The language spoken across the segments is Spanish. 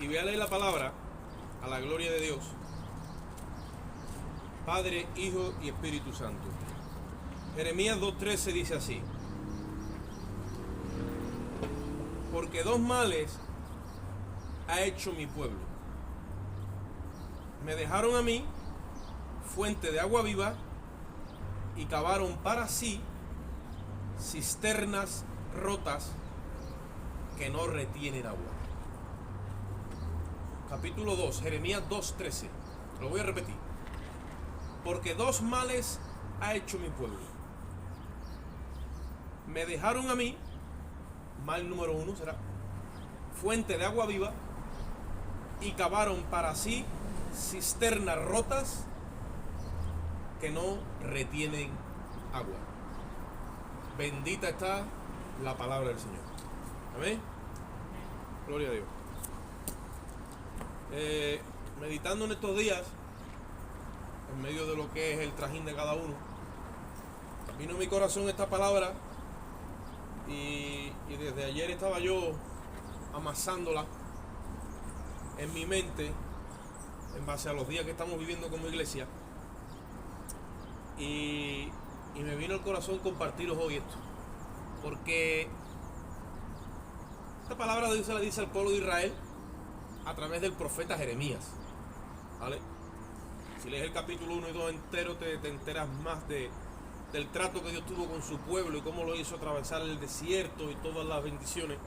Y voy a leer la palabra a la gloria de Dios, Padre, Hijo y Espíritu Santo. Jeremías 2:13 dice así: porque dos males ha hecho mi pueblo. Me dejaron a mí fuente de agua viva y cavaron para sí cisternas rotas que no retienen agua. Capítulo 2, Jeremías 2:13. Lo voy a repetir. Porque dos males ha hecho mi pueblo. Me dejaron a mí, mal número 1 será, fuente de agua viva, y cavaron para sí cisternas rotas que no retienen agua. Bendita está la palabra del Señor. Amén. Gloria a Dios. Meditando en estos días, en medio de lo que es el trajín de cada uno, vino a mi corazón esta palabra y desde ayer estaba yo amasándola en mi mente en base a los días que estamos viviendo como iglesia, y me vino al corazón compartiros hoy esto, porque esta palabra Dios se la dice al pueblo de Israel a través del profeta Jeremías, ¿vale? Si lees el capítulo 1 y 2 entero, te enteras más del trato que Dios tuvo con su pueblo y cómo lo hizo atravesar el desierto y todas las bendiciones.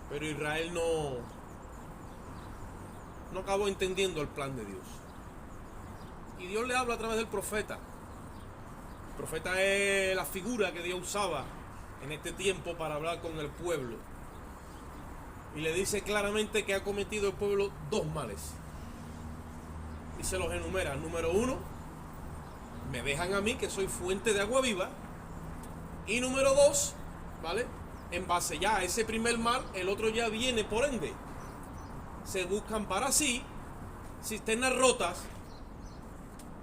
Pero Israel no acabó entendiendo el plan de Dios. Y Dios le habla a través del profeta. El profeta es la figura que Dios usaba en este tiempo para hablar con el pueblo. Y le dice claramente que ha cometido el pueblo dos males. Y se los enumera. Número 1, me dejan a mí, que soy fuente de agua viva. Y número 2, ¿vale? En base ya a ese primer mal, el otro ya viene por ende. Se buscan para sí cisternas rotas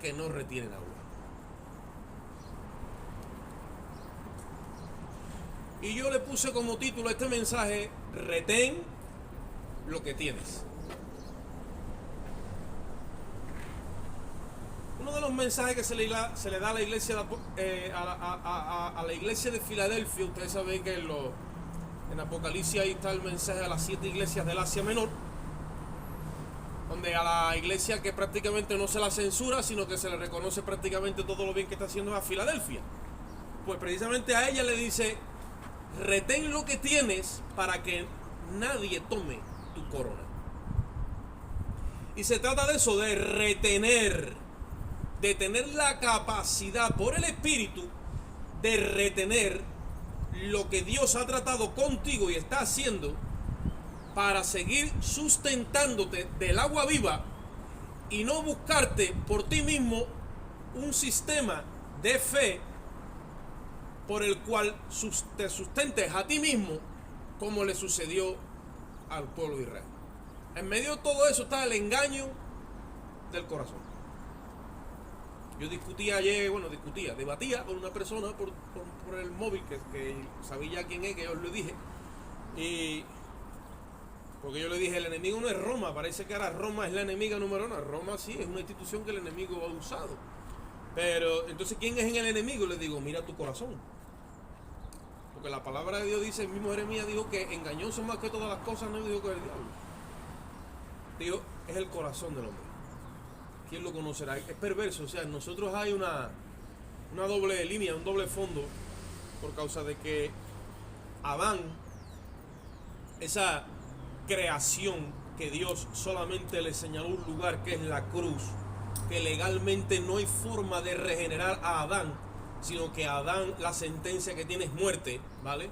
que no retienen agua. Y yo le puse como título a este mensaje: retén lo que tienes. Uno de los mensajes que se le da a la iglesia a la iglesia de Filadelfia, ustedes saben que en Apocalipsis ahí está el mensaje a las 7 iglesias del Asia Menor, donde a la iglesia que prácticamente no se la censura, sino que se le reconoce prácticamente todo lo bien que está haciendo a Filadelfia. Pues precisamente a ella le dice: retén lo que tienes para que nadie tome tu corona. Y se trata de eso, de retener, de tener la capacidad por el Espíritu de retener lo que Dios ha tratado contigo y está haciendo, para seguir sustentándote del agua viva y no buscarte por ti mismo un sistema de fe por el cual te sustentes a ti mismo, como le sucedió al pueblo de Israel. En medio de todo eso está el engaño del corazón. Yo debatía con una persona por el móvil, que sabía quién es, que yo le dije, y porque yo le dije: el enemigo no es Roma. Parece que ahora Roma es la enemiga número 1. Roma sí es una institución que el enemigo ha usado, pero entonces ¿quién es el enemigo? Le digo: mira tu corazón, porque la palabra de Dios dice, el mismo Jeremías dijo que engañoso más que todas las cosas, no dijo que el diablo. Digo, es el corazón del hombre. ¿Quién lo conocerá? Es perverso. O sea, en nosotros hay una doble línea, un doble fondo, por causa de que Adán, esa creación que Dios solamente le señaló un lugar, que es la cruz, que legalmente no hay forma de regenerar a Adán, sino que Adán, la sentencia que tiene es muerte, ¿vale?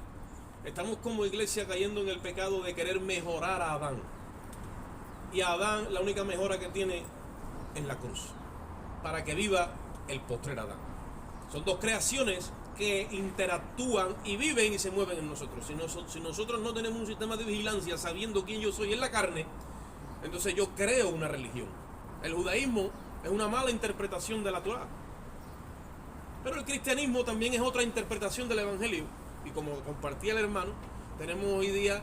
Estamos como iglesia cayendo en el pecado de querer mejorar a Adán. Y a Adán la única mejora que tiene es la cruz, para que viva el postrer Adán. Son dos creaciones que interactúan y viven y se mueven en nosotros. Si nosotros no tenemos un sistema de vigilancia sabiendo quién yo soy en la carne, entonces yo creo una religión. El judaísmo es una mala interpretación de la Torá, pero el cristianismo también es otra interpretación del evangelio. Y como compartía el hermano, tenemos hoy día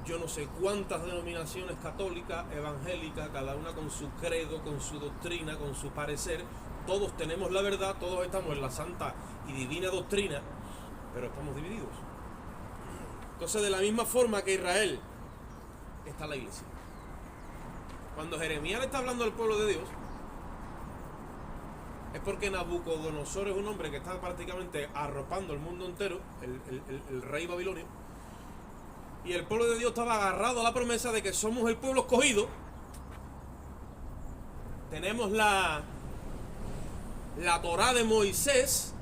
yo no sé cuántas denominaciones católicas, evangélicas, cada una con su credo, con su doctrina, con su parecer. Todos tenemos la verdad, todos estamos en la santa y divina doctrina, pero estamos divididos. Entonces, de la misma forma que Israel, está la iglesia. Cuando Jeremías le está hablando al pueblo de Dios, es porque Nabucodonosor es un hombre que está prácticamente arropando el mundo entero, el rey babilonio, y el pueblo de Dios estaba agarrado a la promesa de que somos el pueblo escogido, tenemos la Torá de Moisés,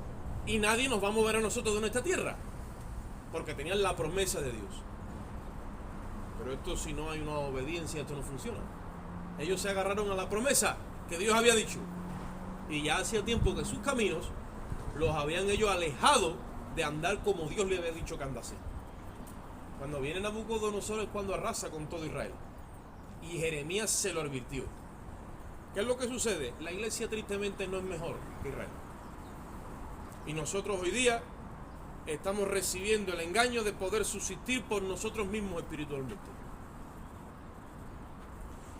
y nadie nos va a mover a nosotros de nuestra tierra, porque tenían la promesa de Dios. Pero esto, si no hay una obediencia, esto no funciona. Ellos se agarraron a la promesa que Dios había dicho, y ya hacía tiempo que sus caminos los habían ellos alejado de andar como Dios le había dicho que andase. Cuando viene Nabucodonosor es cuando arrasa con todo Israel, y Jeremías se lo advirtió. ¿Qué es lo que sucede? La iglesia tristemente no es mejor que Israel, y nosotros hoy día estamos recibiendo el engaño de poder subsistir por nosotros mismos espiritualmente.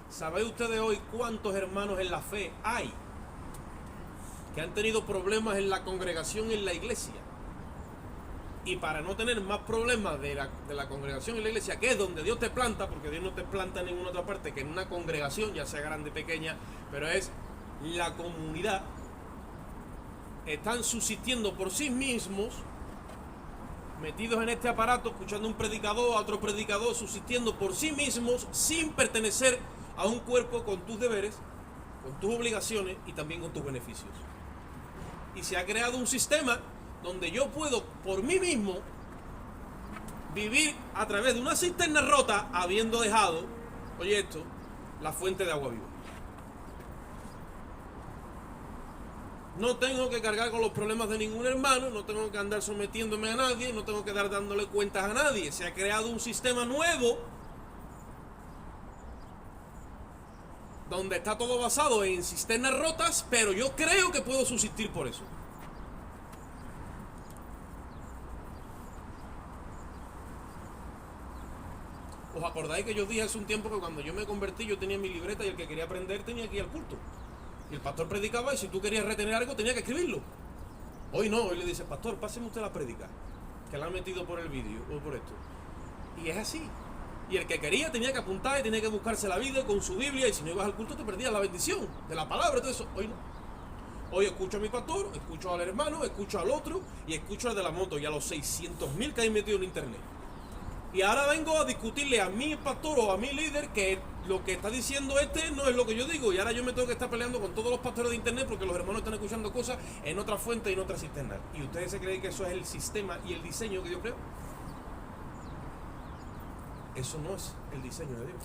¿Sabéis ustedes hoy cuántos hermanos en la fe hay que han tenido problemas en la congregación, en la iglesia? Y para no tener más problemas de la congregación en la iglesia, que es donde Dios te planta, porque Dios no te planta en ninguna otra parte que en una congregación, ya sea grande o pequeña, pero es la comunidad, están subsistiendo por sí mismos, metidos en este aparato, escuchando un predicador, a otro predicador, subsistiendo por sí mismos, sin pertenecer a un cuerpo con tus deberes, con tus obligaciones y también con tus beneficios. Y se ha creado un sistema donde yo puedo por mí mismo vivir a través de una cisterna rota, habiendo dejado, oye esto, la fuente de agua viva. No tengo que cargar con los problemas de ningún hermano, no tengo que andar sometiéndome a nadie, no tengo que dar dándole cuentas a nadie. Se ha creado un sistema nuevo donde está todo basado en cisternas rotas, pero yo creo que puedo subsistir por eso. ¿Os acordáis que yo dije hace un tiempo que cuando yo me convertí yo tenía mi libreta y el que quería aprender tenía que ir al culto? Y el pastor predicaba y si tú querías retener algo tenía que escribirlo. Hoy no, hoy le dice, pastor, páseme usted la prédica, que la han metido por el vídeo o por esto. Y es así. Y el que quería tenía que apuntar y tenía que buscarse la vida con su Biblia, y si no ibas al culto te perdías la bendición de la palabra y todo eso. Hoy no. Hoy escucho a mi pastor, escucho al hermano, escucho al otro y escucho al de la moto y a los 600.000 que hay metido en internet. Y ahora vengo a discutirle a mi pastor o a mi líder que lo que está diciendo no es lo que yo digo. Y ahora yo me tengo que estar peleando con todos los pastores de internet porque los hermanos están escuchando cosas en otra fuente y en otra cisterna. ¿Y ustedes se creen que eso es el sistema y el diseño que Dios creó? Eso no es el diseño de Dios.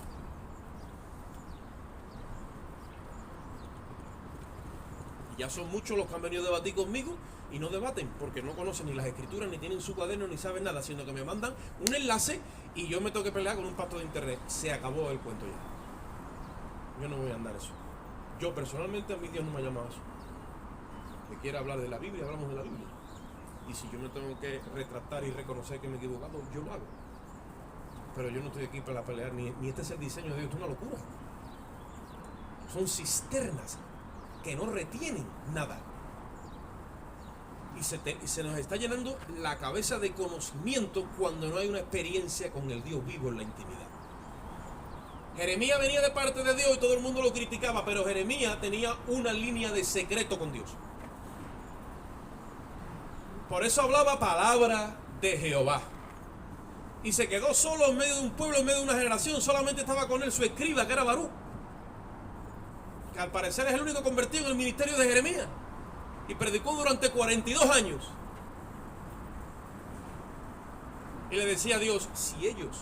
Y ya son muchos los que han venido a debatir conmigo y no debaten porque no conocen ni las escrituras, ni tienen su cuaderno, ni saben nada, sino que me mandan un enlace y yo me tengo que pelear con un pastor de internet. Se acabó el cuento ya. Yo no voy a andar eso. Yo personalmente, a mí Dios no me ha llamado a eso. Me quiere hablar de la Biblia, hablamos de la Biblia. Y si yo me tengo que retractar y reconocer que me he equivocado, yo lo hago. Pero yo no estoy aquí para pelear, ni este es el diseño de Dios, es una locura. Son cisternas que no retienen nada. Y se nos está llenando la cabeza de conocimiento cuando no hay una experiencia con el Dios vivo en la intimidad. Jeremías venía de parte de Dios y todo el mundo lo criticaba, pero Jeremías tenía una línea de secreto con Dios. Por eso hablaba palabra de Jehová. Y se quedó solo en medio de un pueblo, en medio de una generación. Solamente estaba con él su escriba, que era Barú, que al parecer es el único convertido en el ministerio de Jeremías. Y predicó durante 42 años. Y le decía a Dios, si ellos,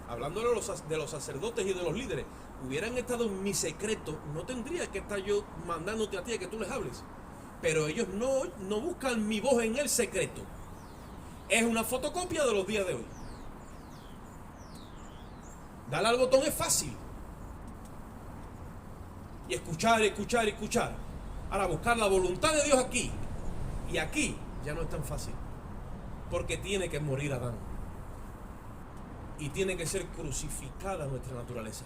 hablando de los sacerdotes y de los líderes, hubieran estado en mi secreto, no tendría que estar yo mandándote a ti a que tú les hables. Pero ellos no buscan mi voz en el secreto. Es una fotocopia de los días de hoy. Darle al botón es fácil. Y escuchar, escuchar, escuchar. Ahora buscar la voluntad de Dios aquí. Y aquí ya no es tan fácil. Porque tiene que morir Adán. y tiene que ser crucificada nuestra naturaleza.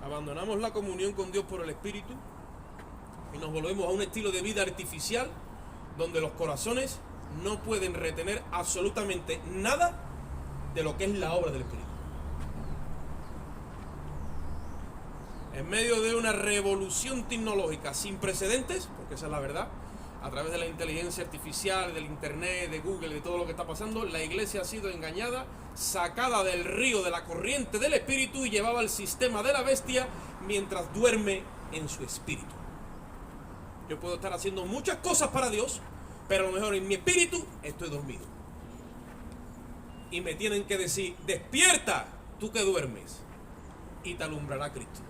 Abandonamos la comunión con Dios por el Espíritu y nos volvemos a un estilo de vida artificial donde los corazones no pueden retener absolutamente nada de lo que es la obra del Espíritu. En medio de una revolución tecnológica sin precedentes, porque esa es la verdad, a través de la inteligencia artificial, del internet, de Google, de todo lo que está pasando, la iglesia ha sido engañada, sacada del río de la corriente del espíritu y llevada al sistema de la bestia mientras duerme en su espíritu. Yo puedo estar haciendo muchas cosas para Dios, pero a lo mejor en mi espíritu estoy dormido. Y me tienen que decir, despierta, tú que duermes, y te alumbrará Cristo.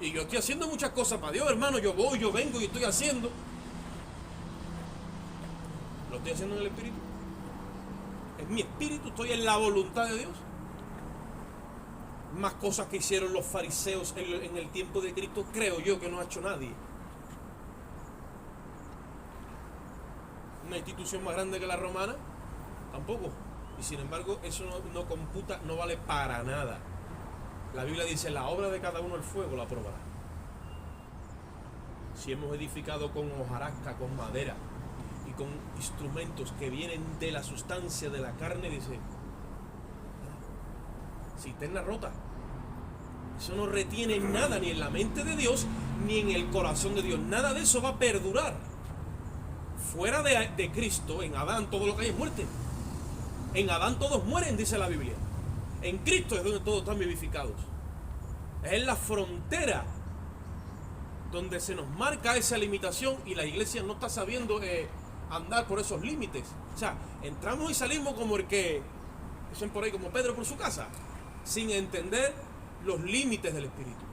Y yo estoy haciendo muchas cosas para Dios, hermano. Yo voy, yo vengo y estoy haciendo. ¿Lo estoy haciendo en el Espíritu? ¿En mi espíritu estoy en la voluntad de Dios? Más cosas que hicieron los fariseos en el tiempo de Cristo, creo yo que no ha hecho nadie. Una institución más grande que la romana, tampoco. Y sin embargo, eso no computa, no vale para nada. La Biblia dice, la obra de cada uno el fuego la probará. Si hemos edificado con hojarasca, con madera y con instrumentos que vienen de la sustancia de la carne, dice, cisterna rota. Eso no retiene nada, ni en la mente de Dios, ni en el corazón de Dios. Nada de eso va a perdurar. Fuera de Cristo, en Adán todo lo que hay es muerte. En Adán todos mueren, dice la Biblia. En Cristo es donde todos están vivificados. Es en la frontera donde se nos marca esa limitación y la iglesia no está sabiendo andar por esos límites. O sea, entramos y salimos como el que, dicen por ahí, como Pedro por su casa, sin entender los límites del Espíritu.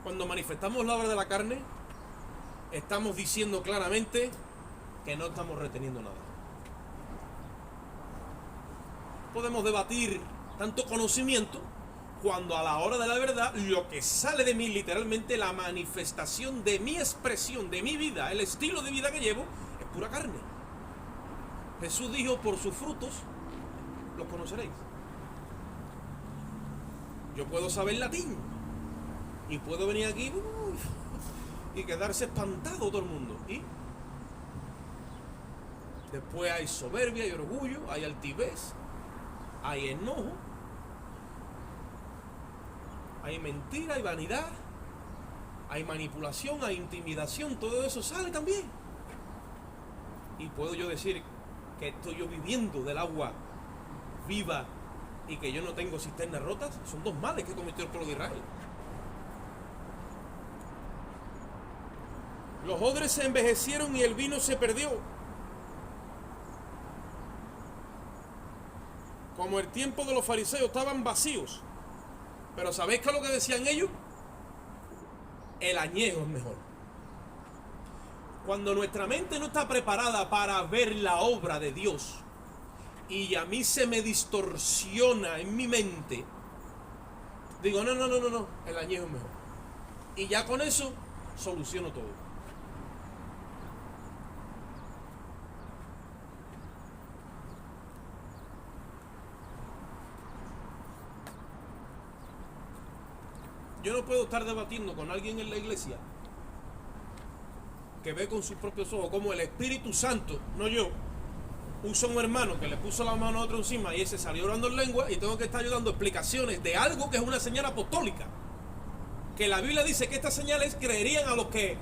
Cuando manifestamos la obra de la carne, estamos diciendo claramente que no estamos reteniendo nada. Podemos debatir tanto conocimiento cuando a la hora de la verdad lo que sale de mí, literalmente la manifestación de mi expresión, de mi vida, el estilo de vida que llevo, es pura carne. Jesús dijo, por sus frutos los conoceréis. Yo puedo saber latín y puedo venir aquí y quedarse espantado todo el mundo. ¿Y? Después hay soberbia, hay orgullo, hay altivez, hay enojo, hay mentira, hay vanidad, hay manipulación, hay intimidación, todo eso sale también. Y puedo yo decir que estoy yo viviendo del agua viva y que yo no tengo cisternas rotas. Son dos males que cometió el pueblo de Israel. Los odres se envejecieron y el vino se perdió. Como el tiempo de los fariseos, estaban vacíos. Pero ¿sabéis qué es lo que decían ellos? El añejo es mejor. Cuando nuestra mente no está preparada para ver la obra de Dios y a mí se me distorsiona en mi mente, digo, no, el añejo es mejor. Y ya con eso soluciono todo. Yo no puedo estar debatiendo con alguien en la iglesia que ve con sus propios ojos como el Espíritu Santo, no yo, puso a un hermano que le puso la mano a otro encima y ese salió orando en lengua, y tengo que estar yo dando explicaciones de algo que es una señal apostólica. Que la Biblia dice que estas señales creerían a los que,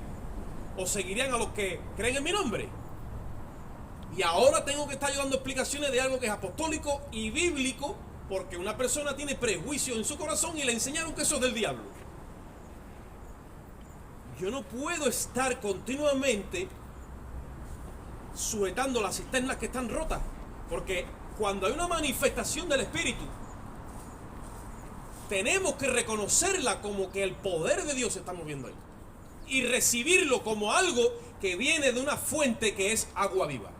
o seguirían a los que creen en mi nombre. Y ahora tengo que estar yo dando explicaciones de algo que es apostólico y bíblico, porque una persona tiene prejuicio en su corazón y le enseñaron que eso es del diablo. Yo no puedo estar continuamente sujetando las cisternas que están rotas, porque cuando hay una manifestación del Espíritu, tenemos que reconocerla como que el poder de Dios se está moviendo ahí y recibirlo como algo que viene de una fuente que es agua viva.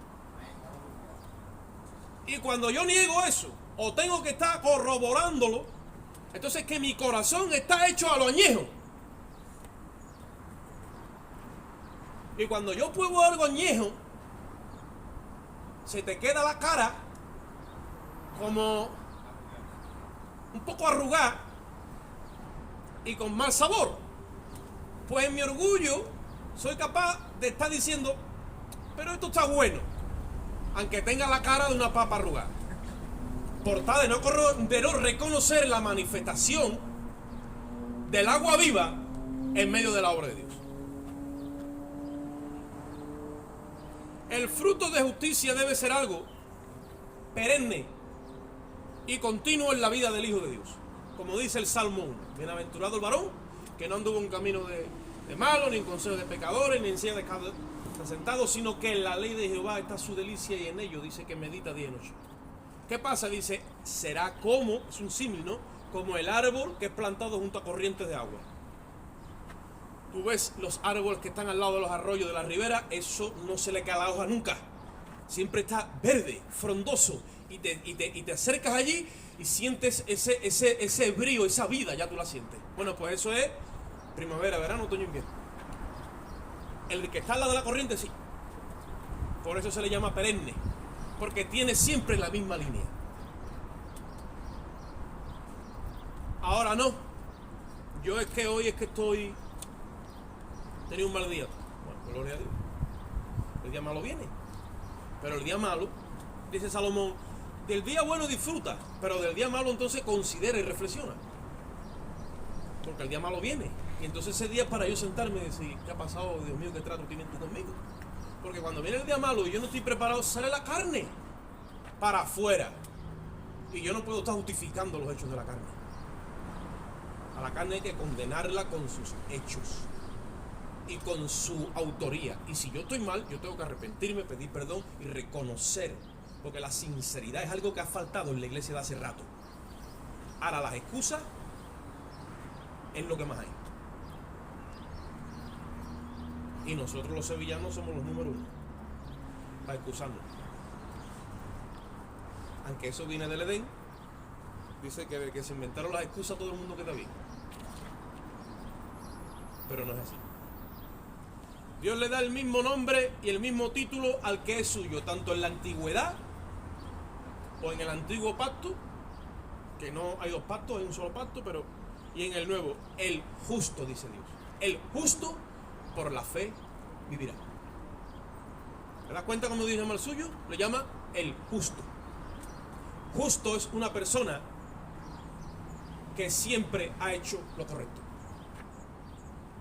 Y cuando yo niego eso, o tengo que estar corroborándolo Entonces que mi corazón está hecho a lo añejo. Y cuando yo pruebo algo añejo, se te queda la cara como un poco arrugada y con mal sabor. Pues en mi orgullo soy capaz de estar diciendo, pero esto está bueno, aunque tenga la cara de una papa arrugada. Por tal de no reconocer la manifestación del agua viva en medio de la obra de Dios. El fruto de justicia debe ser algo perenne y continuo en la vida del Hijo de Dios. Como dice el Salmo 1, bienaventurado el varón que no anduvo en camino de malo, ni en consejo de pecadores, ni en silla de sentados, sino que en la ley de Jehová está su delicia y en ello dice que medita día y noche. ¿Qué pasa? Dice, será como, es un símil, ¿no? Como el árbol que es plantado junto a corrientes de agua. Tú ves los árboles que están al lado de los arroyos de la ribera, eso no se le cae la hoja nunca. Siempre está verde, frondoso, y te acercas allí y sientes ese brío, esa vida, ya tú la sientes. Bueno, pues eso es primavera, verano, otoño, invierno. El que está al lado de la corriente, sí. Por eso se le llama perenne, porque tiene siempre la misma línea. Ahora no. Yo es que hoy tenía un mal día. Bueno, gloria a Dios. El día malo viene. Pero el día malo, dice Salomón, del día bueno disfruta, pero del día malo entonces considera y reflexiona. Porque el día malo viene. Y entonces ese día es para yo sentarme y decir, ¿qué ha pasado? Dios mío, ¿qué trato tienes tú conmigo? Porque cuando viene el día malo y yo no estoy preparado, sale la carne para afuera. Y yo no puedo estar justificando los hechos de la carne. A la carne hay que condenarla con sus hechos y con su autoría. Y si yo estoy mal, yo tengo que arrepentirme, pedir perdón y reconocer. Porque la sinceridad es algo que ha faltado en la iglesia de hace rato. Ahora las excusas es lo que más hay. Y nosotros los sevillanos somos los número 1 para excusarnos. Aunque eso viene del Edén, dice que desde que se inventaron las excusas todo el mundo queda bien. Pero no es así. Dios le da el mismo nombre y el mismo título al que es suyo, tanto en la antigüedad o en el antiguo pacto, que no hay dos pactos, hay un solo pacto, pero y en el nuevo, el justo, dice Dios. El justo por la fe vivirá. ¿Te das cuenta cómo Dios llama al suyo? Lo llama el justo. Justo es una persona que siempre ha hecho lo correcto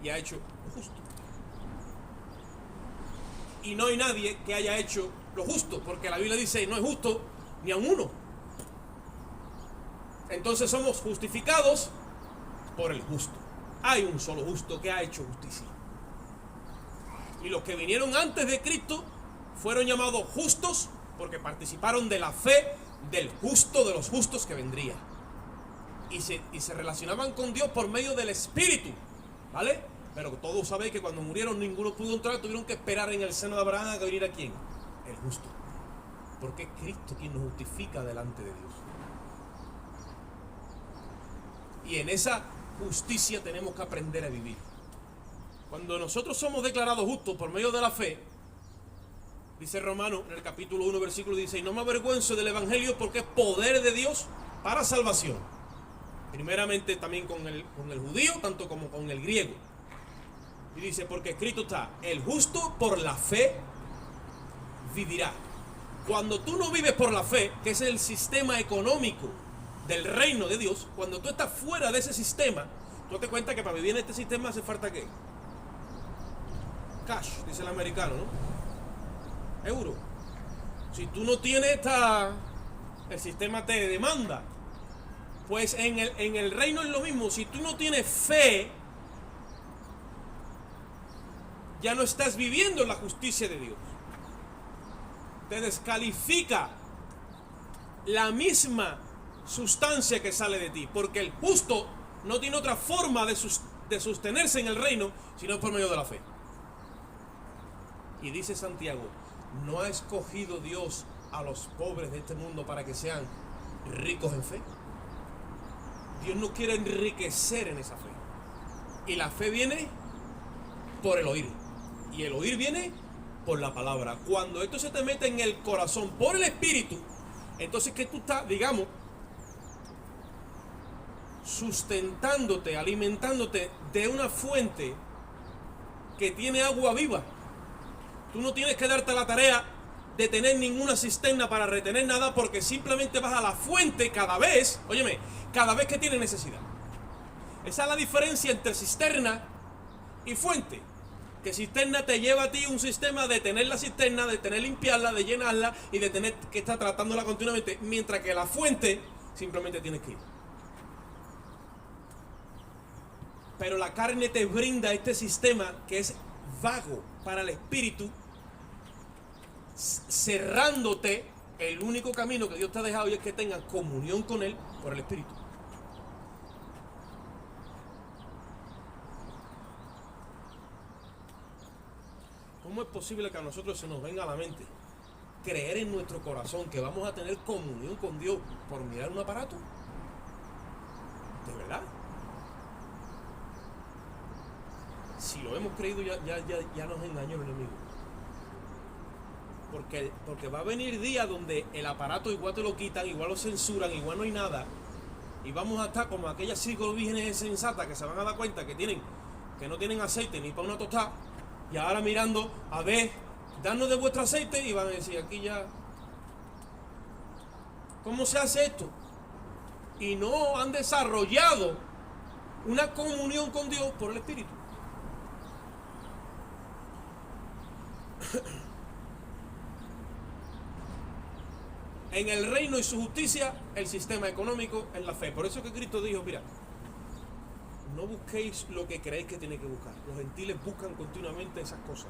y ha hecho lo justo. Y no hay nadie que haya hecho lo justo, porque la Biblia dice, no es justo ni a uno. Entonces somos justificados por el justo. Hay un solo justo que ha hecho justicia. Y los que vinieron antes de Cristo fueron llamados justos porque participaron de la fe del justo de los justos que vendría. Y se relacionaban con Dios por medio del Espíritu, ¿vale? Pero todos sabéis que cuando murieron ninguno pudo entrar, tuvieron que esperar en el seno de Abraham a que viniera ¿quién? El justo. Porque es Cristo quien nos justifica delante de Dios. Y en esa justicia tenemos que aprender a vivir. Cuando nosotros somos declarados justos por medio de la fe, dice Romano en el capítulo 1 versículo 16, no me avergüenzo del evangelio porque es poder de Dios para salvación. Primeramente también con el judío, tanto como con el griego. Y dice, porque escrito está, el justo por la fe vivirá. Cuando tú no vives por la fe, que es el sistema económico del reino de Dios, cuando tú estás fuera de ese sistema, tú te cuenta que para vivir en este sistema hace falta ¿qué? Cash, dice el americano, ¿no? Euro. Si tú no tienes el sistema te demanda. Pues en el reino es lo mismo. Si tú no tienes fe, ya no estás viviendo la justicia de Dios. Te descalifica la misma sustancia que sale de ti, porque el justo no tiene otra forma de sostenerse en el reino sino por medio de la fe. Y dice Santiago, ¿no ha escogido Dios a los pobres de este mundo para que sean ricos en fe? Dios nos quiere enriquecer en esa fe. Y la fe viene por el oír. Y el oír viene por la palabra. Cuando esto se te mete en el corazón por el Espíritu, entonces que tú estás, digamos, sustentándote, alimentándote de una fuente que tiene agua viva. Tú no tienes que darte la tarea de tener ninguna cisterna para retener nada, porque simplemente vas a la fuente cada vez, óyeme, cada vez que tienes necesidad. Esa es la diferencia entre cisterna y fuente. Que cisterna te lleva a ti un sistema de tener la cisterna, de tener limpiarla, de llenarla y de tener que estar tratándola continuamente, mientras que la fuente simplemente tienes que ir. Pero la carne te brinda este sistema que es vago para el espíritu, cerrándote el único camino que Dios te ha dejado, y es que tengas comunión con Él por el espíritu. ¿Cómo es posible que a nosotros se nos venga a la mente creer en nuestro corazón que vamos a tener comunión con Dios por mirar un aparato? ¿De verdad? Si lo hemos creído, ya nos engañó el enemigo. Porque va a venir días donde el aparato igual te lo quitan, igual lo censuran, igual no hay nada. Y vamos a estar como aquellas 5 vírgenes sensatas que se van a dar cuenta que no tienen aceite ni para una tostada. Y ahora mirando, a ver, danos de vuestro aceite, y van a decir, aquí ya, ¿cómo se hace esto? Y no han desarrollado una comunión con Dios por el Espíritu. En el reino y su justicia, el sistema económico es la fe. Por eso que Cristo dijo, mira, no busquéis lo que creéis que tiene que buscar. Los gentiles buscan continuamente esas cosas.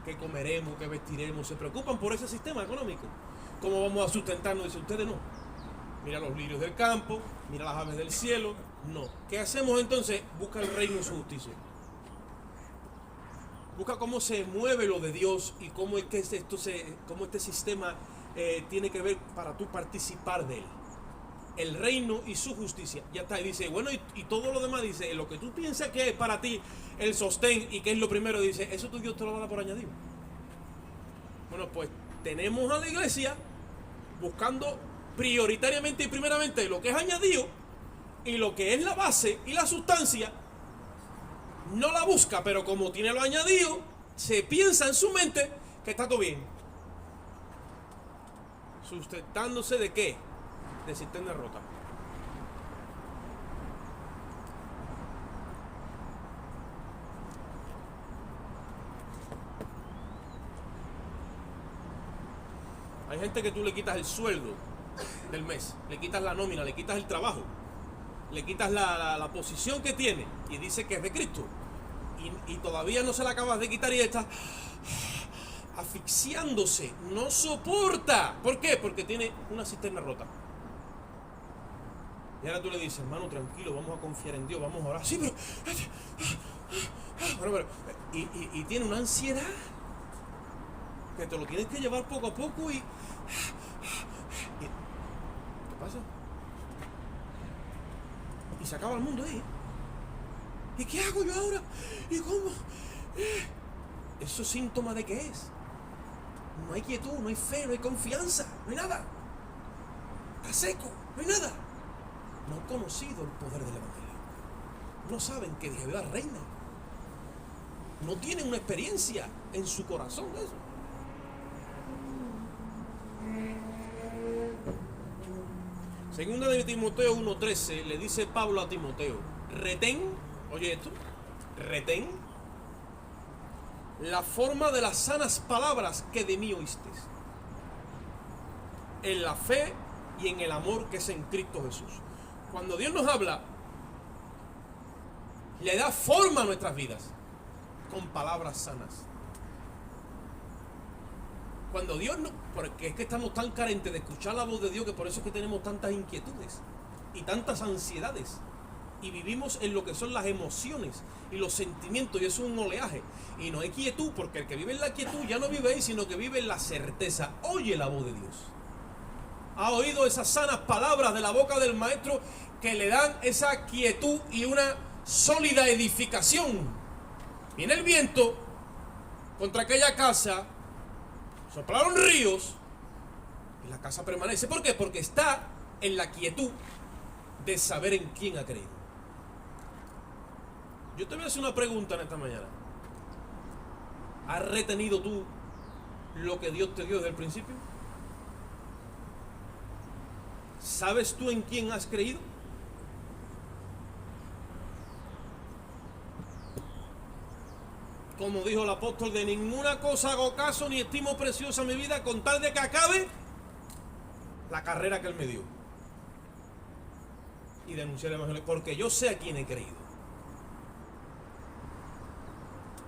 ¿Qué comeremos? ¿Qué vestiremos? Se preocupan por ese sistema económico. ¿Cómo vamos a sustentarnos? Dice, ustedes no. Mira los lirios del campo, mira las aves del cielo. No. ¿Qué hacemos entonces? Busca el reino y su justicia. Busca cómo se mueve lo de Dios y cómo es que cómo este sistema tiene que ver para tú participar de él. El reino y su justicia. Ya está. Y dice, bueno, y todo lo demás, dice, lo que tú piensas que es para ti el sostén y que es lo primero, dice, eso tu Dios te lo va a dar por añadido. Bueno, pues tenemos a la iglesia buscando prioritariamente y primeramente lo que es añadido, y lo que es la base y la sustancia no la busca, pero como tiene lo añadido, se piensa en su mente que está todo bien. ¿Sustentándose de qué? De cisterna rota. Hay gente que tú le quitas el sueldo del mes, le quitas la nómina, le quitas el trabajo, le quitas la posición que tiene y dice que es de Cristo, y todavía no se la acabas de quitar y está asfixiándose, no soporta. ¿Por qué? Porque tiene una cisterna rota. Y ahora tú le dices, hermano, tranquilo, vamos a confiar en Dios, vamos a orar. Sí, pero y tiene una ansiedad que te lo tienes que llevar poco a poco y ¿qué pasa? Y se acaba el mundo ahí. ¿Y qué hago yo ahora? ¿Y cómo? ¿Eso es síntoma de qué es? No hay quietud, no hay fe, no hay confianza, no hay nada. Está seco, no hay nada. No han conocido el poder del Evangelio. No saben que Jehová reina. No tienen una experiencia en su corazón de eso. Segunda de Timoteo 1:13 le dice Pablo a Timoteo, retén, oye esto, retén la forma de las sanas palabras que de mí oíste, en la fe y en el amor que es en Cristo Jesús. Cuando Dios nos habla, le da forma a nuestras vidas con palabras sanas. Cuando Dios no, porque es que estamos tan carentes de escuchar la voz de Dios, que por eso es que tenemos tantas inquietudes y tantas ansiedades, y vivimos en lo que son las emociones y los sentimientos, y eso es un oleaje, y no hay quietud, porque el que vive en la quietud ya no vive ahí, sino que vive en la certeza. Oye la voz de Dios, ha oído esas sanas palabras de la boca del maestro que le dan esa quietud y una sólida edificación. Viene el viento contra aquella casa, soplaron ríos y la casa permanece. ¿Por qué? Porque está en la quietud de saber en quién ha creído. Yo te voy a hacer una pregunta en esta mañana. ¿Has retenido tú lo que Dios te dio desde el principio? ¿Sabes tú en quién has creído? Como dijo el apóstol, de ninguna cosa hago caso ni estimo preciosa mi vida con tal de que acabe la carrera que Él me dio y denunciar el evangelio, porque yo sé a quién he creído.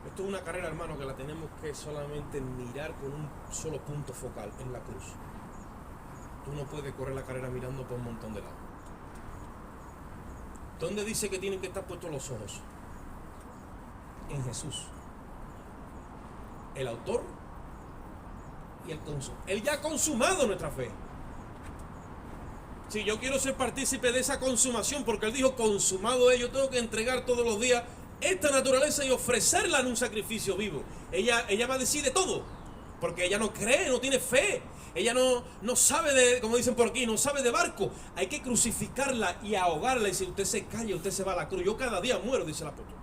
Esto es una carrera, hermano, que la tenemos que solamente mirar con un solo punto focal, en la cruz. Tú no puedes correr la carrera mirando por un montón de lados. ¿Dónde dice que tienen que estar puestos los ojos? En Jesús, el autor y el consumador. Él ya ha consumado nuestra fe. Si yo quiero ser partícipe de esa consumación, porque Él dijo consumado es, yo tengo que entregar todos los días esta naturaleza y ofrecerla en un sacrificio vivo. Ella va a decir de todo, porque ella no cree, no tiene fe. Ella no sabe de, como dicen por aquí, no sabe de barco. Hay que crucificarla y ahogarla. Y si usted se calla, usted se va a la cruz. Yo cada día muero, dice el apóstol.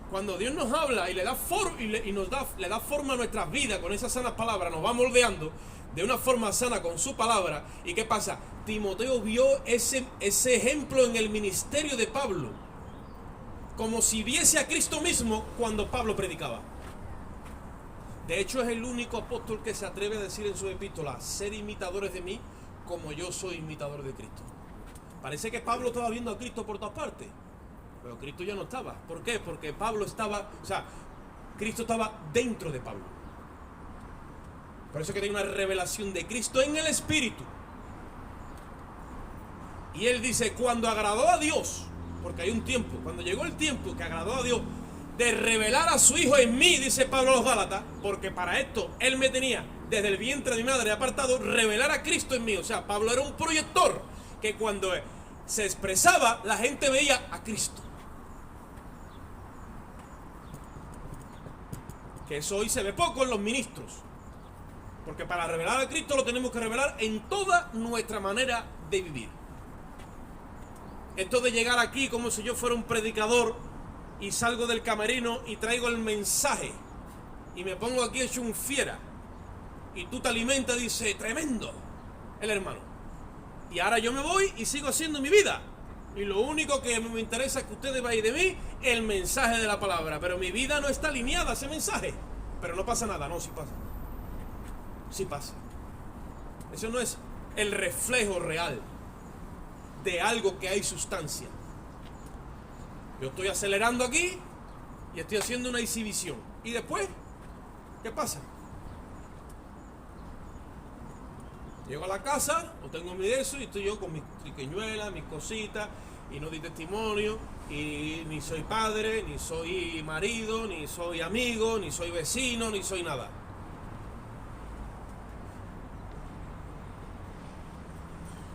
Cuando Dios nos habla y le da forma a nuestra vida con esas sanas palabras, nos va moldeando de una forma sana con su palabra. ¿Y qué pasa? Timoteo vio ese ejemplo en el ministerio de Pablo, como si viese a Cristo mismo cuando Pablo predicaba. De hecho, es el único apóstol que se atreve a decir en su epístola: sed imitadores de mí como yo soy imitador de Cristo. Parece que Pablo estaba viendo a Cristo por todas partes, pero Cristo ya no estaba. ¿Por qué? Porque Cristo estaba dentro de Pablo. Por eso que hay una revelación de Cristo en el Espíritu. Y él dice, cuando agradó a Dios, porque hay un tiempo, cuando llegó el tiempo que agradó a Dios de revelar a su Hijo en mí, dice Pablo a los Gálatas, porque para esto Él me tenía desde el vientre de mi madre apartado, revelar a Cristo en mí. O sea, Pablo era un proyector que cuando se expresaba, la gente veía a Cristo. Que eso hoy se ve poco en los ministros, porque para revelar a Cristo lo tenemos que revelar en toda nuestra manera de vivir. Esto de llegar aquí como si yo fuera un predicador y salgo del camerino y traigo el mensaje y me pongo aquí hecho un fiera y tú te alimentas, dice, tremendo el hermano, y ahora yo me voy y sigo haciendo mi vida y lo único que me interesa es que ustedes vayan de mí el mensaje de la palabra, pero mi vida no está alineada a ese mensaje. Pero no pasa nada. No, sí pasa. Sí pasa. Eso no es el reflejo real de algo que hay sustancia. Yo estoy acelerando aquí y estoy haciendo una exhibición. Y después, ¿qué pasa? Llego a la casa, o tengo mi de eso, y estoy yo con mis triqueñuelas, mis cositas, y no di testimonio, y ni soy padre, ni soy marido, ni soy amigo, ni soy vecino, ni soy nada.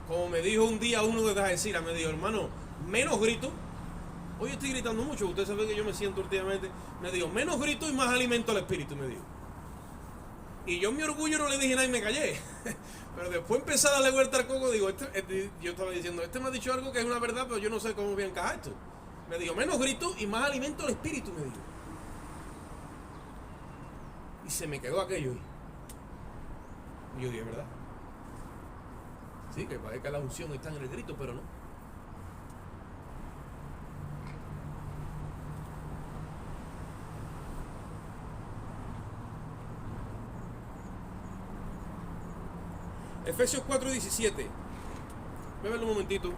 Como me dijo un día uno de Algeciras, me dijo, hermano, menos grito. Hoy estoy gritando mucho, usted sabe que yo me siento últimamente. Me dijo, menos grito y más alimento al espíritu, me dijo. Y yo en mi orgullo no le dije nada y me callé. Pero después empecé a darle vuelta al coco, digo, yo estaba diciendo, me ha dicho algo que es una verdad, pero yo no sé cómo voy a encajar esto. Me dijo, menos grito y más alimento al espíritu, me dijo. Y se me quedó aquello. Y yo dije, ¿verdad? Sí, que parece que la unción está en el grito, pero no. Efesios 4:17. Voy a verlo un momentito.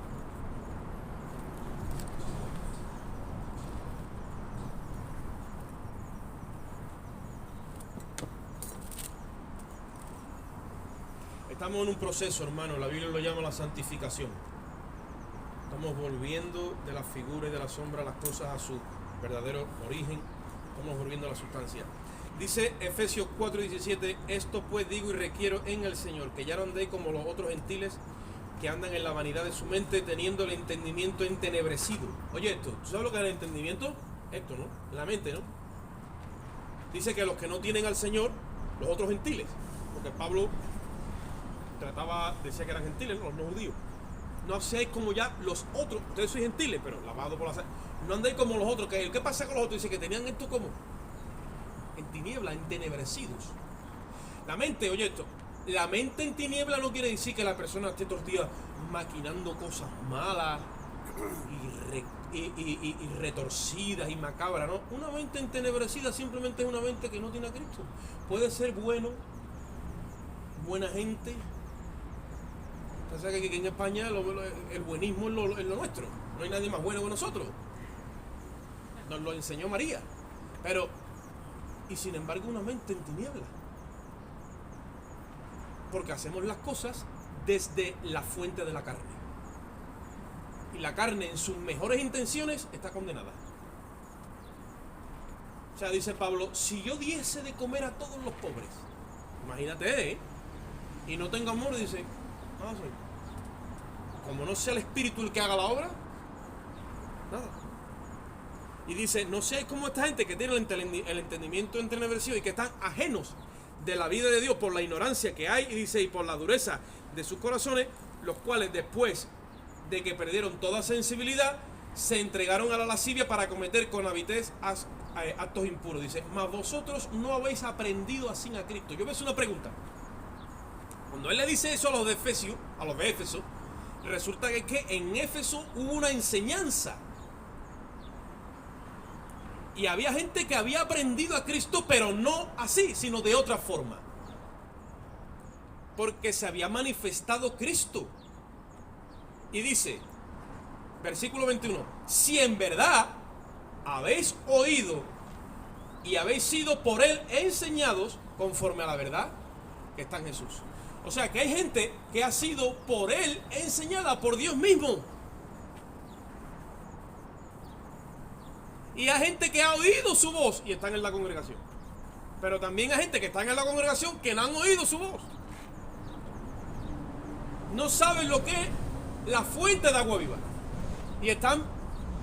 Estamos en un proceso, hermano. La Biblia lo llama la santificación. Estamos volviendo de la figura y de la sombra las cosas a su verdadero origen. Estamos volviendo a la sustancia. Dice Efesios 4:17, esto pues digo y requiero en el Señor, que ya no andéis como los otros gentiles, que andan en la vanidad de su mente, teniendo el entendimiento entenebrecido. Oye esto, ¿tú sabes lo que es el entendimiento? Esto, ¿no? La mente, ¿no? Dice que los que no tienen al Señor, los otros gentiles, porque Pablo decía que eran gentiles, ¿no? Los no judíos. No seáis como ya los otros, ustedes sois gentiles, pero lavados por la sangre. No andéis como los otros, ¿qué pasa con los otros? Dice que tenían esto como en tiniebla, entenebrecidos. La mente, oye esto, la mente en tiniebla no quiere decir que la persona esté todos los días maquinando cosas malas y retorcidas y macabras, ¿no? Una mente entenebrecida simplemente es una mente que no tiene a Cristo. Puede ser bueno, buena gente. O sea que en España el buenismo es lo nuestro. No hay nadie más bueno que nosotros. Nos lo enseñó María. Pero, y sin embargo, una mente en tiniebla. Porque hacemos las cosas desde la fuente de la carne. Y la carne, en sus mejores intenciones, está condenada. O sea, dice Pablo, si yo diese de comer a todos los pobres, imagínate, y no tengo amor, dice, nada soy. Como no sea el Espíritu el que haga la obra, nada. Y dice, no seáis como esta gente que tiene el entendimiento entenebrecido y que están ajenos de la vida de Dios por la ignorancia que hay, y dice, y por la dureza de sus corazones, los cuales después de que perdieron toda sensibilidad, se entregaron a la lascivia para cometer con avidez actos impuros. Dice, mas vosotros no habéis aprendido así a Cristo. Yo voy a hacer una pregunta. Cuando él le dice eso a los de Éfeso, resulta que en Éfeso hubo una enseñanza. Y había gente que había aprendido a Cristo, pero no así, sino de otra forma. Porque se había manifestado Cristo. Y dice, versículo 21, si en verdad habéis oído y habéis sido por él enseñados conforme a la verdad que está en Jesús. O sea que hay gente que ha sido por él enseñada por Dios mismo. Y hay gente que ha oído su voz y están en la congregación. Pero también hay gente que están en la congregación que no han oído su voz. No saben lo que es la fuente de agua viva. Y están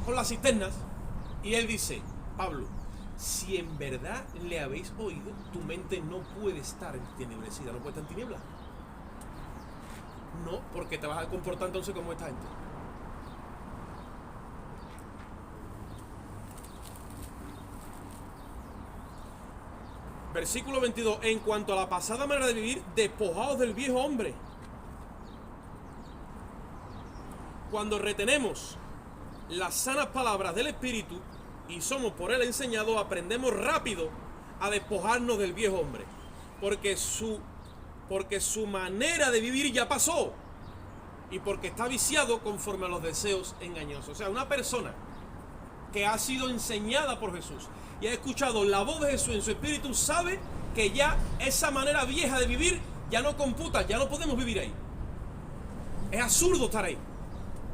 con las cisternas. Y él dice, Pablo, si en verdad le habéis oído, tu mente no puede estar entenebrecida, no puede estar en tinieblas. No, porque te vas a comportar entonces como esta gente. Versículo 22. En cuanto a la pasada manera de vivir, despojados del viejo hombre. Cuando retenemos las sanas palabras del Espíritu y somos por él enseñados, aprendemos rápido a despojarnos del viejo hombre. Porque su manera de vivir ya pasó. Y porque está viciado conforme a los deseos engañosos. O sea, una persona que ha sido enseñada por Jesús y ha escuchado la voz de Jesús en su espíritu, sabe que ya esa manera vieja de vivir ya no computa, ya no podemos vivir ahí. Es absurdo estar ahí.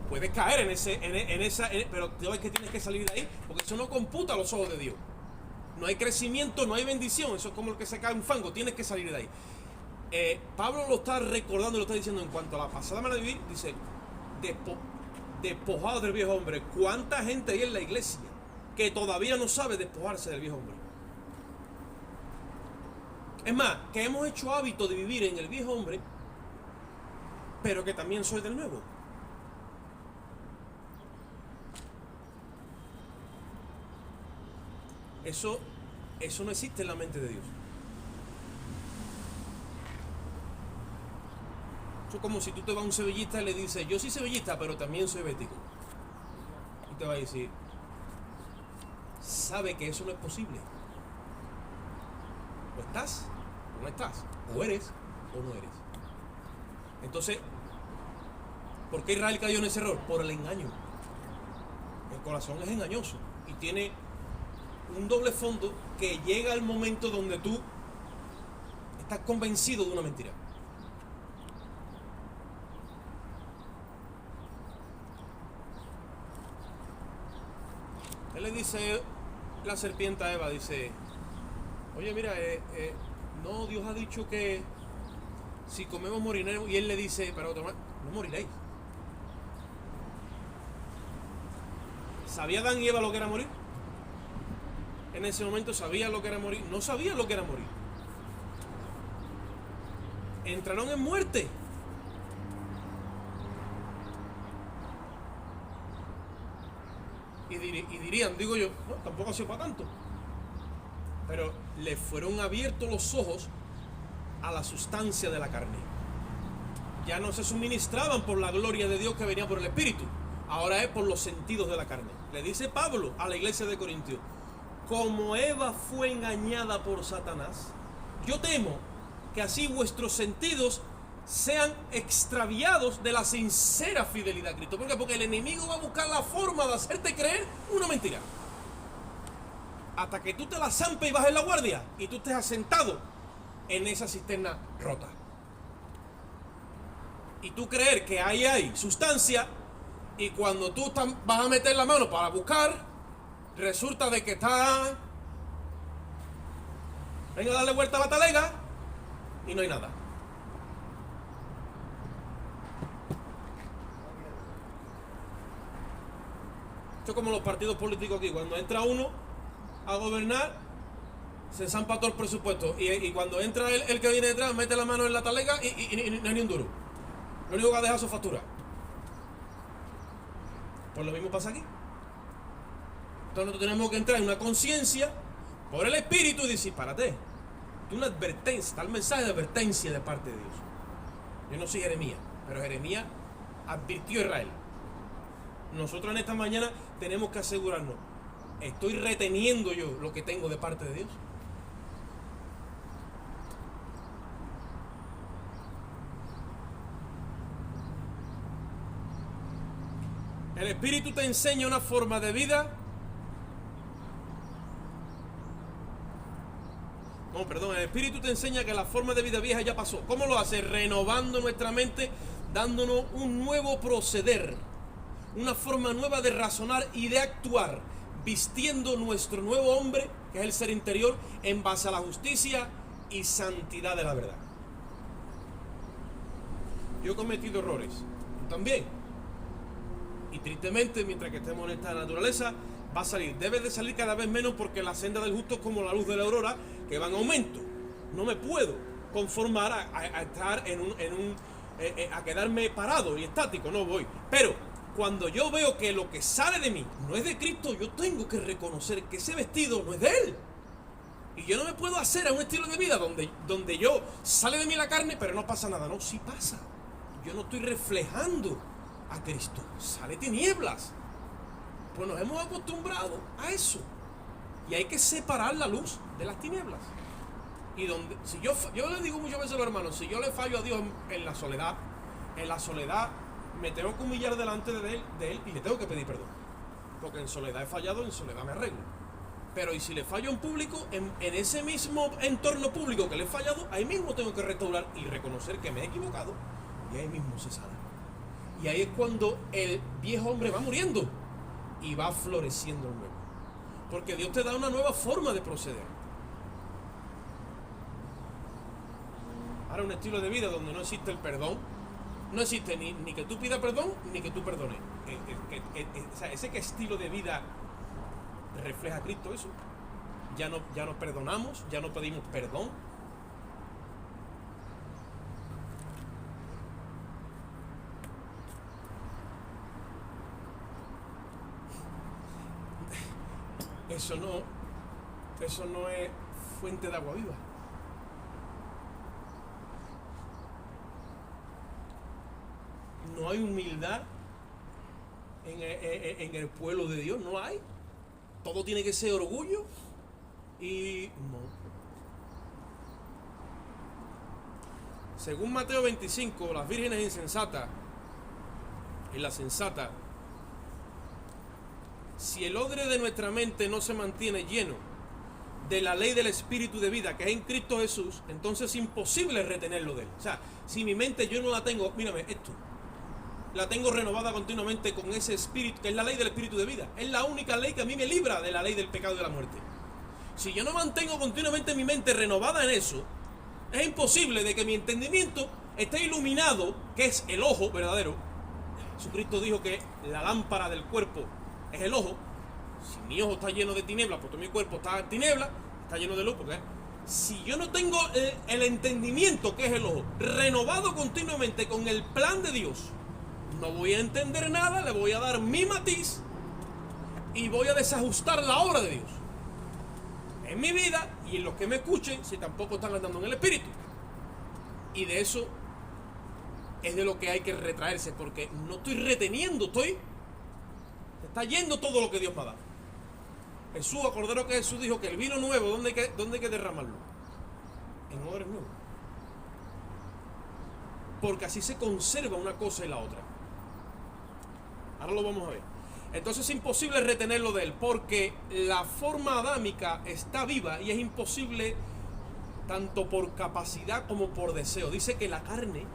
Puedes caer pero es que tienes que salir de ahí, porque eso no computa a los ojos de Dios. No hay crecimiento, no hay bendición. Eso es como el que se cae un fango, tienes que salir de ahí. Pablo lo está recordando, lo está diciendo en cuanto a la pasada manera de vivir. Dice, despojado del viejo hombre. ¿Cuánta gente hay en la iglesia que todavía no sabe despojarse del viejo hombre? Es más, que hemos hecho hábito de vivir en el viejo hombre, pero que también soy del nuevo. Eso no existe en la mente de Dios. Eso es como si tú te vas a un sevillista y le dices, yo soy sevillista, pero también soy bético. Y te va a decir, sabe que eso no es posible. O estás, o no estás. O eres, o no eres. Entonces, ¿por qué Israel cayó en ese error? Por el engaño. El corazón es engañoso y tiene un doble fondo que llega al momento donde tú estás convencido de una mentira. Él le dice, la serpiente a Eva, dice, oye mira, no, Dios ha dicho que si comemos moriremos, y él le dice, pero no moriréis. ¿Sabía Adán y Eva lo que era morir? En ese momento sabían lo que era morir. No sabían lo que era morir. Entraron en muerte. Y dirían, digo yo, no, tampoco ha sido para tanto. Pero le fueron abiertos los ojos a la sustancia de la carne. Ya no se suministraban por la gloria de Dios que venía por el Espíritu. Ahora es por los sentidos de la carne. Le dice Pablo a la iglesia de Corintios: como Eva fue engañada por Satanás, yo temo que así vuestros sentidos sean extraviados de la sincera fidelidad a Cristo. ¿Por qué? Porque el enemigo va a buscar la forma de hacerte creer una mentira. Hasta que tú te la zampes y bajes la guardia y tú estés asentado en esa cisterna rota. Y tú creer que ahí hay sustancia, y cuando tú vas a meter la mano para buscar, resulta de que está... venga a darle vuelta a la talega y no hay nada. Esto es como los partidos políticos aquí. Cuando entra uno a gobernar, se zampa todo el presupuesto. Y cuando entra el que viene detrás, mete la mano en la talega y no hay ni un duro. Lo único que ha dejado es su factura. Pues lo mismo pasa aquí. Entonces nosotros tenemos que entrar en una conciencia por el Espíritu y decir, párate. Es una advertencia, está el mensaje de advertencia de parte de Dios. Yo no soy Jeremías, pero Jeremías advirtió a Israel. Nosotros en esta mañana tenemos que asegurarnos, ¿estoy reteniendo yo lo que tengo de parte de Dios? El Espíritu te enseña una forma de vida. No, perdón, el Espíritu te enseña que la forma de vida vieja ya pasó. ¿Cómo lo hace? Renovando nuestra mente, dándonos un nuevo proceder, una forma nueva de razonar y de actuar, vistiendo nuestro nuevo hombre, que es el ser interior, en base a la justicia y santidad de la verdad. Yo he cometido errores, tú también. Y tristemente, mientras que estemos en esta naturaleza, va a salir. Debe de salir cada vez menos, porque la senda del justo es como la luz de la aurora, que va en aumento. No me puedo conformar a estar a quedarme parado y estático, no voy. Pero cuando yo veo que lo que sale de mí no es de Cristo, yo tengo que reconocer que ese vestido no es de Él. Y yo no me puedo hacer a un estilo de vida donde yo sale de mí la carne, pero no pasa nada. No, sí pasa. Yo no estoy reflejando a Cristo, sale tinieblas. Pues nos hemos acostumbrado a eso, y hay que separar la luz de las tinieblas. Y si yo le digo muchas veces a los hermanos, si yo le fallo a Dios en la soledad me tengo que humillar delante de él y le tengo que pedir perdón, porque en soledad he fallado, en soledad me arreglo. Pero y si le fallo en público, en ese mismo entorno público que le he fallado, ahí mismo tengo que restaurar y reconocer que me he equivocado, y ahí mismo se sana. Y ahí es cuando el viejo hombre va muriendo y va floreciendo el nuevo. Porque Dios te da una nueva forma de proceder. Ahora, un estilo de vida donde no existe el perdón, no existe ni que tú pidas perdón, ni que tú perdones. O sea, ese estilo de vida refleja a Cristo, eso. Ya no perdonamos, ya no pedimos perdón. Eso no es fuente de agua viva. No hay humildad en el pueblo de Dios, no hay. Todo tiene que ser orgullo y no. Según Mateo 25, las vírgenes insensatas y la sensata, si el odre de nuestra mente no se mantiene lleno de la ley del Espíritu de vida que es en Cristo Jesús, entonces es imposible retenerlo de Él. O sea, si mi mente yo no la tengo, mírame esto, la tengo renovada continuamente con ese Espíritu, que es la ley del Espíritu de vida. Es la única ley que a mí me libra de la ley del pecado y de la muerte. Si yo no mantengo continuamente mi mente renovada en eso, es imposible de que mi entendimiento esté iluminado, que es el ojo verdadero. Jesucristo dijo que la lámpara del cuerpo es el ojo, Si mi ojo está lleno de tinieblas, pues todo mi cuerpo está en tinieblas, está lleno de luz, porque si yo no tengo el entendimiento que es el ojo, renovado continuamente con el plan de Dios, no voy a entender nada, le voy a dar mi matiz y voy a desajustar la obra de Dios en mi vida y en los que me escuchen, si tampoco están andando en el Espíritu. Y de eso es de lo que hay que retraerse, porque no estoy reteniendo, está yendo todo lo que Dios me ha dado. Jesús, acordaron que Jesús dijo que el vino nuevo, ¿dónde hay que derramarlo? En odres nuevos. Porque así se conserva una cosa y la otra. Ahora lo vamos a ver. Entonces es imposible retenerlo de él, porque la forma adámica está viva y es imposible tanto por capacidad como por deseo. Dice que la carne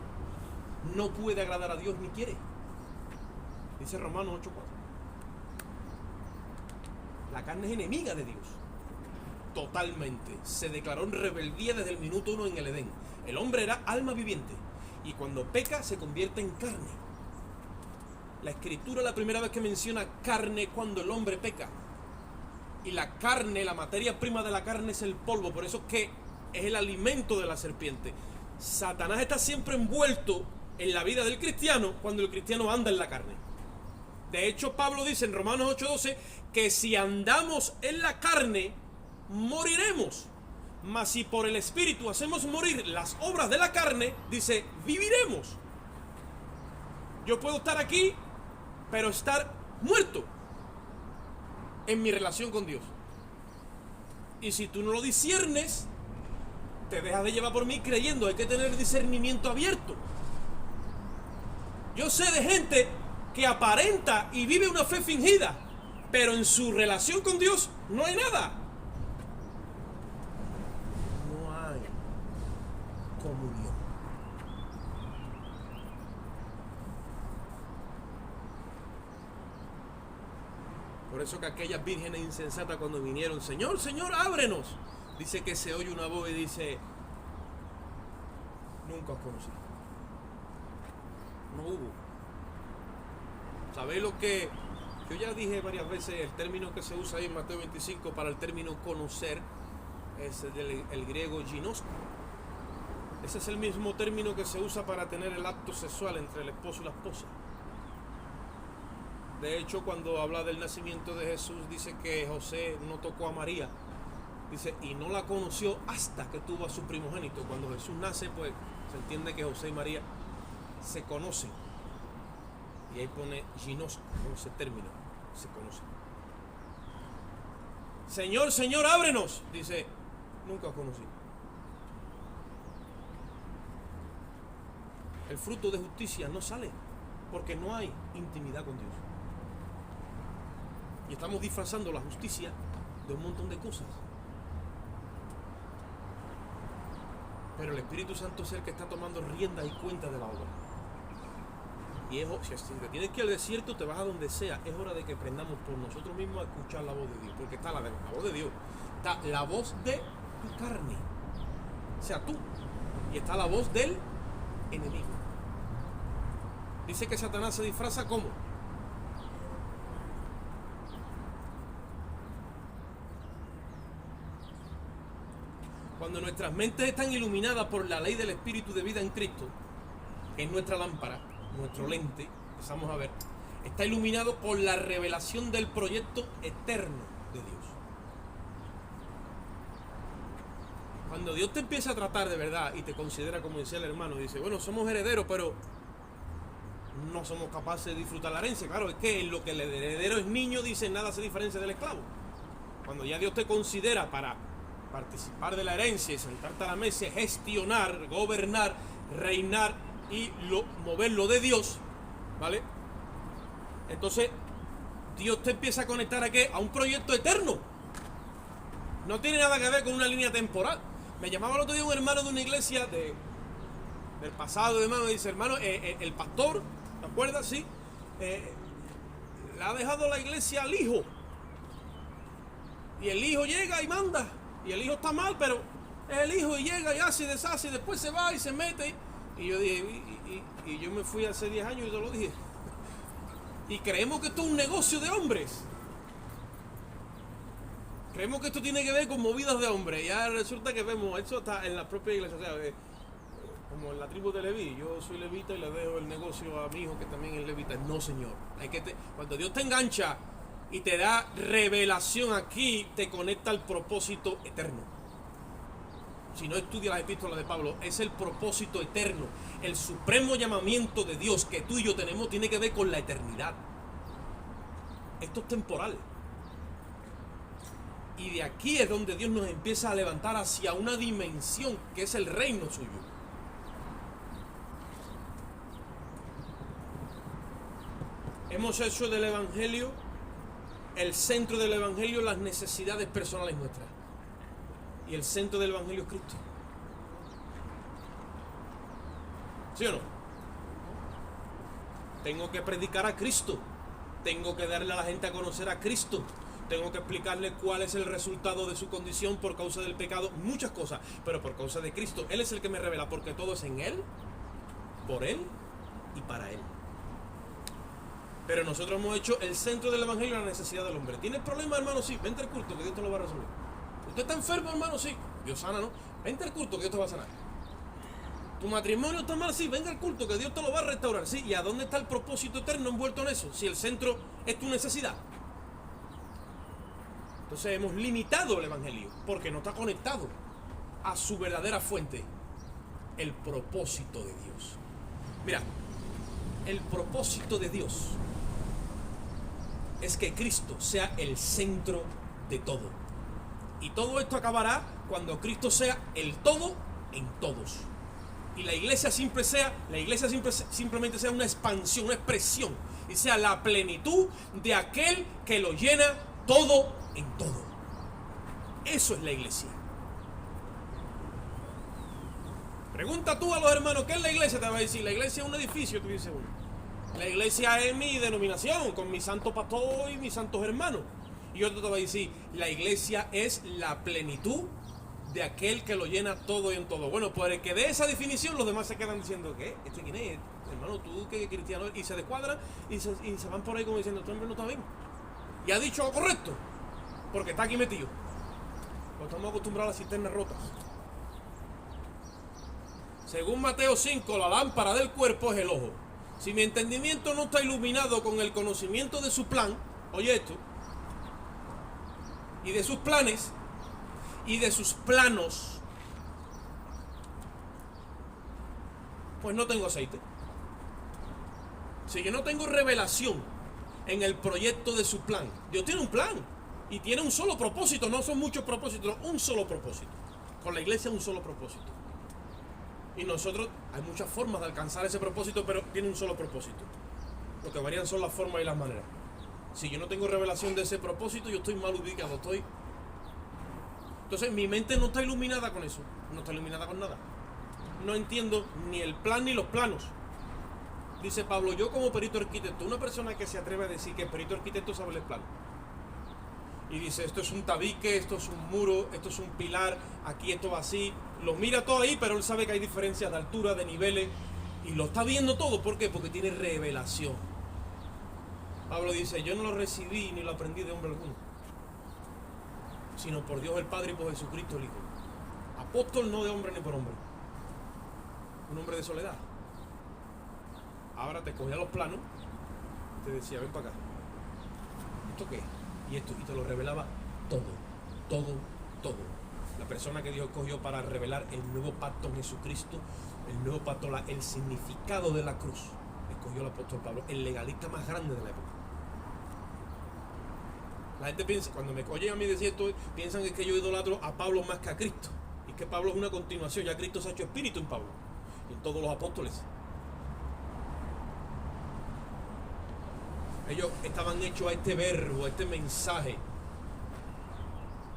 no puede agradar a Dios ni quiere. Dice Romanos 8:4. La carne es enemiga de Dios. Totalmente. Se declaró en rebeldía desde el minuto 1 en el Edén. El hombre era alma viviente. Y cuando peca se convierte en carne. La Escritura la primera vez que menciona carne cuando el hombre peca. Y la carne, la materia prima de la carne es el polvo. Por eso es que es el alimento de la serpiente. Satanás está siempre envuelto en la vida del cristiano cuando el cristiano anda en la carne. De hecho, Pablo dice en Romanos 8:12 que si andamos en la carne, moriremos. Mas si por el Espíritu hacemos morir las obras de la carne, dice, viviremos. Yo puedo estar aquí, pero estar muerto en mi relación con Dios. Y si tú no lo disciernes, te dejas de llevar por mí creyendo. Hay que tener discernimiento abierto. Yo sé de gente que aparenta y vive una fe fingida, pero en su relación con Dios no hay nada. No hay comunión. Por eso que aquellas vírgenes insensatas cuando vinieron, Señor, Señor, ábrenos, dice que se oye una voz y dice, nunca os conocí. No hubo. ¿Sabéis lo que? Yo ya dije varias veces, el término que se usa ahí en Mateo 25 para el término conocer es el griego ginosco. Ese es el mismo término que se usa para tener el acto sexual entre el esposo y la esposa. De hecho, cuando habla del nacimiento de Jesús, dice que José no tocó a María. Dice, y no la conoció hasta que tuvo a su primogénito. Cuando Jesús nace, pues se entiende que José y María se conocen. Y ahí pone ginosco, ¿no? Ese término, se conoce. Señor, Señor, ábrenos. Dice, nunca os conocí. El fruto de justicia no sale porque no hay intimidad con Dios. Y estamos disfrazando la justicia de un montón de cosas. Pero el Espíritu Santo es el que está tomando rienda y cuenta de la obra. Y si te tienes que ir al desierto, te vas a donde sea. Es hora de que aprendamos por nosotros mismos a escuchar la voz de Dios. Porque está la voz de Dios. Está la voz de tu carne. O sea, tú. Y está la voz del enemigo. Dice que Satanás se disfraza ¿cómo? Cuando nuestras mentes están iluminadas por la ley del Espíritu de vida en Cristo, es nuestra lámpara, nuestro lente, empezamos a ver, está iluminado por la revelación del proyecto eterno de Dios. Cuando Dios te empieza a tratar de verdad y te considera, como decía el hermano, dice, bueno, somos herederos, pero no somos capaces de disfrutar la herencia. Claro, es que en lo que el heredero es niño, dice, nada se diferencia del esclavo. Cuando ya Dios te considera para participar de la herencia y sentarte a la mesa, gestionar, gobernar, reinar y mover lo de Dios, ¿vale? Entonces Dios te empieza a conectar ¿a qué? A un proyecto eterno. No tiene nada que ver con una línea temporal. Me llamaba el otro día un hermano de una iglesia del pasado, hermano, me dice, hermano, el pastor, ¿te acuerdas? Sí, le ha dejado la iglesia al hijo y el hijo llega y manda. Y el hijo está mal, pero es el hijo y llega y hace y deshace y después se va y se mete. Y yo dije, y yo me fui hace 10 años y yo lo dije. Y creemos que esto es un negocio de hombres. Creemos que esto tiene que ver con movidas de hombre. Ya resulta que vemos, eso está en la propia iglesia. O sea, como en la tribu de Leví, yo soy levita y le dejo el negocio a mi hijo que también es levita. No, señor. Cuando Dios te engancha y te da revelación aquí, te conecta al propósito eterno. Si no estudia las epístolas de Pablo, es el propósito eterno. El supremo llamamiento de Dios que tú y yo tenemos tiene que ver con la eternidad. Esto es temporal. Y de aquí es donde Dios nos empieza a levantar hacia una dimensión que es el reino suyo. Hemos hecho del Evangelio, el centro del Evangelio, las necesidades personales nuestras. Y el centro del Evangelio es Cristo. ¿Sí o no? Tengo que predicar a Cristo. Tengo que darle a la gente a conocer a Cristo. Tengo que explicarle cuál es el resultado de su condición por causa del pecado. Muchas cosas, pero por causa de Cristo. Él es el que me revela, porque todo es en Él, por Él y para Él. Pero nosotros hemos hecho el centro del Evangelio la necesidad del hombre. ¿Tienes problemas, hermano? Sí, vente al culto, que Dios te lo va a resolver. ¿Usted está enfermo, hermano? Sí, Dios sana, ¿no? Vente al culto, que Dios te va a sanar. ¿Tu matrimonio está mal? Sí, venga al culto, que Dios te lo va a restaurar. Sí, ¿y a dónde está el propósito eterno envuelto en eso? Si el centro es tu necesidad. Entonces hemos limitado el Evangelio, porque no está conectado a su verdadera fuente, el propósito de Dios. Mira, el propósito de Dios es que Cristo sea el centro de todo. Y todo esto acabará cuando Cristo sea el todo en todos. Y la iglesia simplemente sea una expansión, una expresión, y sea la plenitud de aquel que lo llena todo en todo. Eso es la iglesia. Pregunta tú a los hermanos, ¿qué es la iglesia? Te va a decir, la iglesia es un edificio, tú dices uno. La iglesia es mi denominación, con mi santo pastor y mis santos hermanos. Y otro te va a decir, la iglesia es la plenitud de aquel que lo llena todo y en todo. Bueno, pues que de esa definición los demás se quedan diciendo, ¿qué? ¿Este quién es? Hermano, tú que cristiano, y se descuadran y se van por ahí como diciendo, este hombre no está bien. Y ha dicho lo correcto, porque está aquí metido. Pues estamos acostumbrados a las cisternas rotas. Según Mateo 5, la lámpara del cuerpo es el ojo. Si mi entendimiento no está iluminado con el conocimiento de su plan, oye esto, y de sus planes, y de sus planos, pues no tengo aceite. Si yo no tengo revelación en el proyecto de su plan, Dios tiene un plan y tiene un solo propósito, no son muchos propósitos, no, un solo propósito. Con la iglesia un solo propósito. Y nosotros, hay muchas formas de alcanzar ese propósito, pero tiene un solo propósito. Lo que varían son las formas y las maneras. Si yo no tengo revelación de ese propósito, yo estoy mal ubicado, Entonces mi mente no está iluminada con eso, no está iluminada con nada. No entiendo ni el plan ni los planos. Dice Pablo, yo como perito arquitecto, una persona que se atreve a decir que el perito arquitecto sabe el plano. Y dice, esto es un tabique, esto es un muro, esto es un pilar, aquí esto va así. Lo mira todo ahí, pero él sabe que hay diferencias de altura, de niveles. Y lo está viendo todo, ¿por qué? Porque tiene revelación. Pablo dice, yo no lo recibí ni lo aprendí de hombre alguno, sino por Dios el Padre y por Jesucristo el Hijo. Apóstol no de hombre ni por hombre. Un hombre de soledad. Ahora te cogía los planos, te decía, ven para acá. ¿Esto qué? Y esto, y te lo revelaba todo. La persona que Dios escogió para revelar el nuevo pacto en Jesucristo, el nuevo pacto, el significado de la cruz, escogió el apóstol Pablo, el legalista más grande de la época. La gente piensa, cuando me oyen a mí decir esto, piensan que yo idolatro a Pablo más que a Cristo. Y que Pablo es una continuación, ya Cristo se ha hecho espíritu en Pablo y en todos los apóstoles. Ellos estaban hechos a este verbo, a este mensaje,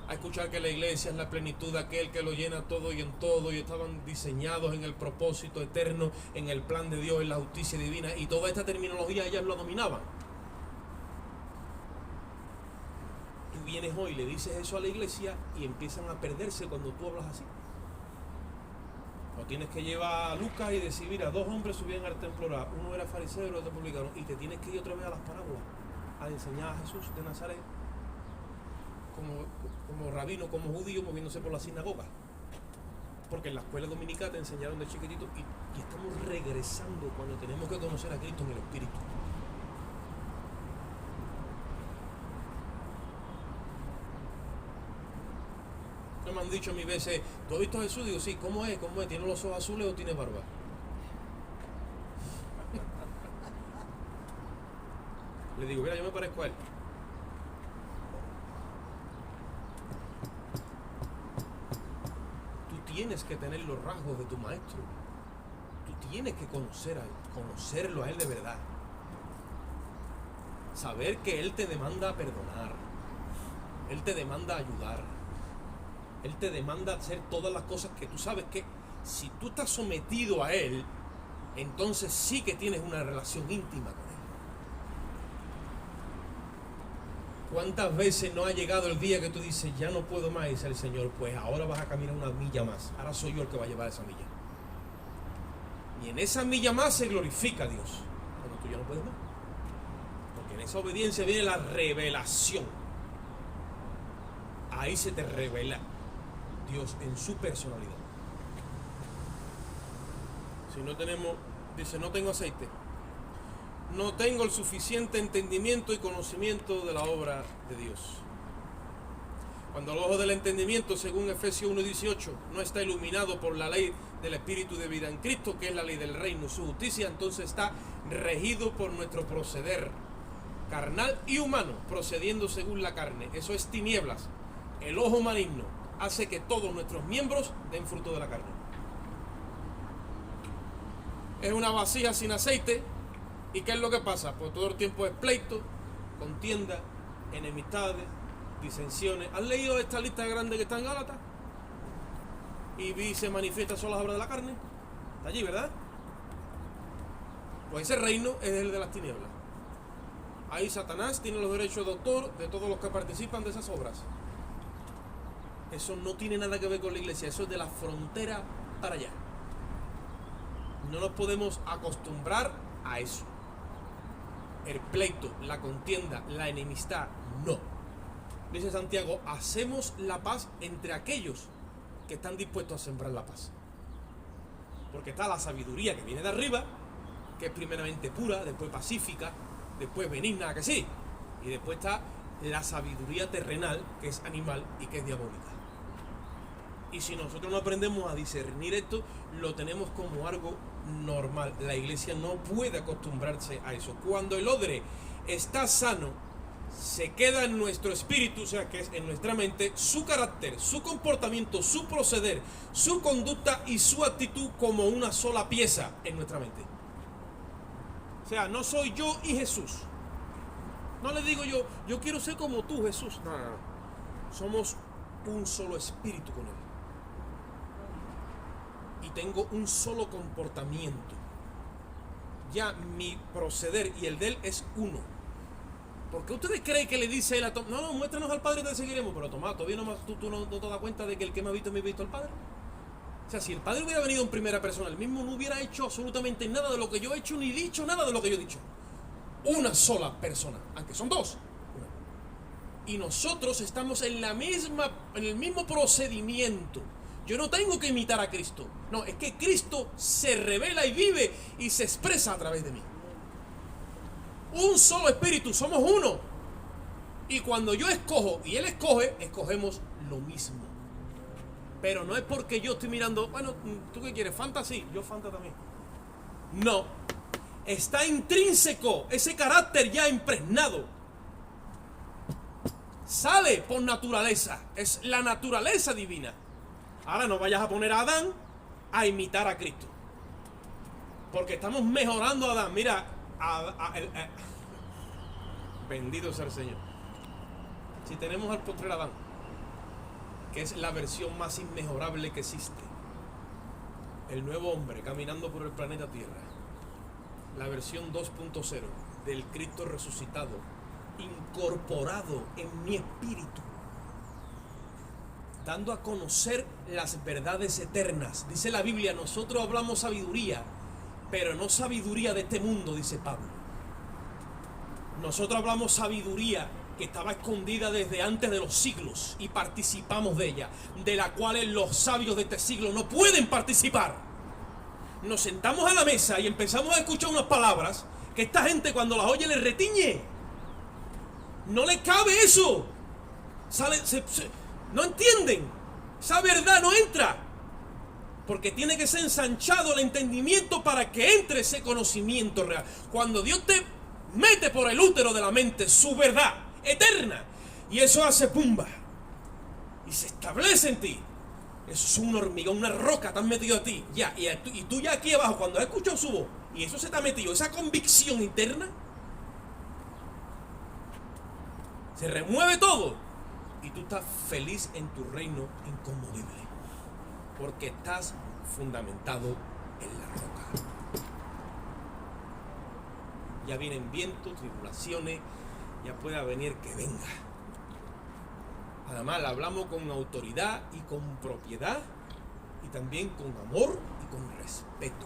a escuchar que la iglesia es la plenitud de aquel que lo llena todo y en todo, y estaban diseñados en el propósito eterno, en el plan de Dios, en la justicia divina, y toda esta terminología ellas lo dominaban. Tú vienes hoy, le dices eso a la iglesia y empiezan a perderse cuando tú hablas así. O tienes que llevar a Lucas y decir, mira, 2 hombres subían al templo, uno era fariseo y el otro publicano, y te tienes que ir otra vez a las parábolas a enseñar a Jesús de Nazaret como rabino, como judío, moviéndose por la sinagoga. Porque en la escuela dominical te enseñaron de chiquitito y estamos regresando cuando tenemos que conocer a Cristo en el Espíritu. Me han dicho a mí veces, ¿tú has visto a Jesús? Digo, sí, ¿cómo es? ¿Cómo es? ¿Tiene los ojos azules o tiene barba? Le digo, mira, yo me parezco a él. Tú tienes que tener los rasgos de tu maestro. Tú tienes que conocerlo a él de verdad. Saber que él te demanda perdonar. Él te demanda ayudar. Él te demanda hacer todas las cosas que tú sabes que si tú estás sometido a él, entonces sí que tienes una relación íntima con él. ¿Cuántas veces no ha llegado el día que tú dices, ya no puedo más? Y dice el Señor, pues ahora vas a caminar una milla más. Ahora soy yo el que va a llevar esa milla. Y en esa milla más se glorifica a Dios. Cuando tú ya no puedes más. Porque en esa obediencia viene la revelación. Ahí se te revela Dios en su personalidad. Si no tenemos, dice, no tengo aceite. No tengo el suficiente entendimiento y conocimiento de la obra de Dios. Cuando el ojo del entendimiento, según Efesios 1:18, no está iluminado por la ley del Espíritu de vida en Cristo, que es la ley del reino, su justicia, entonces está regido por nuestro proceder carnal y humano, procediendo según la carne. Eso es tinieblas. El ojo maligno hace que todos nuestros miembros den fruto de la carne. Es una vasija sin aceite. ¿Y qué es lo que pasa? Pues todo el tiempo es pleito, contienda, enemistades, disensiones. ¿Has leído esta lista grande que está en Gálatas? Y se manifiesta son las obras de la carne. Está allí, ¿verdad? Pues ese reino es el de las tinieblas. Ahí Satanás tiene los derechos de autor de todos los que participan de esas obras. Eso no tiene nada que ver con la iglesia, eso es de la frontera para allá. No nos podemos acostumbrar a eso. El pleito, la contienda, la enemistad, no. Dice Santiago, hacemos la paz entre aquellos que están dispuestos a sembrar la paz. Porque está la sabiduría que viene de arriba, que es primeramente pura, después pacífica, después benigna, que sí. Y después está la sabiduría terrenal, que es animal y que es diabólica. Y si nosotros no aprendemos a discernir esto, lo tenemos como algo normal. La iglesia no puede acostumbrarse a eso. Cuando el odre está sano, se queda en nuestro espíritu, o sea que es en nuestra mente, su carácter, su comportamiento, su proceder, su conducta y su actitud como una sola pieza en nuestra mente. O sea, no soy yo y Jesús. No le digo yo quiero ser como tú, Jesús. No. Somos un solo espíritu con él. Y tengo un solo comportamiento. Ya mi proceder y el de él es uno. ¿Por qué ustedes creen que le dice él a Tomás? No, muéstranos al Padre y te seguiremos. Pero Tomás, todavía tú no te das cuenta de que el que me ha visto al Padre. O sea, si el Padre hubiera venido en primera persona, él mismo no hubiera hecho absolutamente nada de lo que yo he hecho, ni dicho nada de lo que yo he dicho. Una sola persona, aunque son dos. Y nosotros estamos en el mismo procedimiento. Yo no tengo que imitar a Cristo. No, es que Cristo se revela y vive y se expresa a través de mí. Un solo espíritu, somos uno. Y cuando yo escojo y él escoge, escogemos lo mismo. Pero no es porque yo estoy mirando, bueno, ¿tú qué quieres? Fanta sí, yo Fanta también. No, está intrínseco, ese carácter ya impregnado. Sale por naturaleza, es la naturaleza divina. Ahora no vayas a poner a Adán a imitar a Cristo. Porque estamos mejorando a Adán. Mira, bendito sea el Señor. Si tenemos al postrer Adán, que es la versión más inmejorable que existe, el nuevo hombre caminando por el planeta Tierra, la versión 2.0 del Cristo resucitado, incorporado en mi espíritu, dando a conocer las verdades eternas. Dice la Biblia, nosotros hablamos sabiduría, pero no sabiduría de este mundo, dice Pablo. Nosotros hablamos sabiduría que estaba escondida desde antes de los siglos y participamos de ella, de la cual los sabios de este siglo no pueden participar. Nos sentamos a la mesa y empezamos a escuchar unas palabras que esta gente cuando las oye les retiñe. No les cabe eso. No entienden. Esa verdad no entra. Porque tiene que ser ensanchado el entendimiento para que entre ese conocimiento real. Cuando Dios te mete por el útero de la mente su verdad eterna, y eso hace pumba y se establece en ti, eso es un hormigón, una roca te has metido a ti ya, y tú ya aquí abajo cuando has escuchado su voz y eso se te ha metido, esa convicción interna, se remueve todo y tú estás feliz en tu reino inconmovible porque estás fundamentado en la roca. Ya vienen vientos, tribulaciones, ya pueda venir que venga. Además, le hablamos con autoridad y con propiedad, y también con amor y con respeto.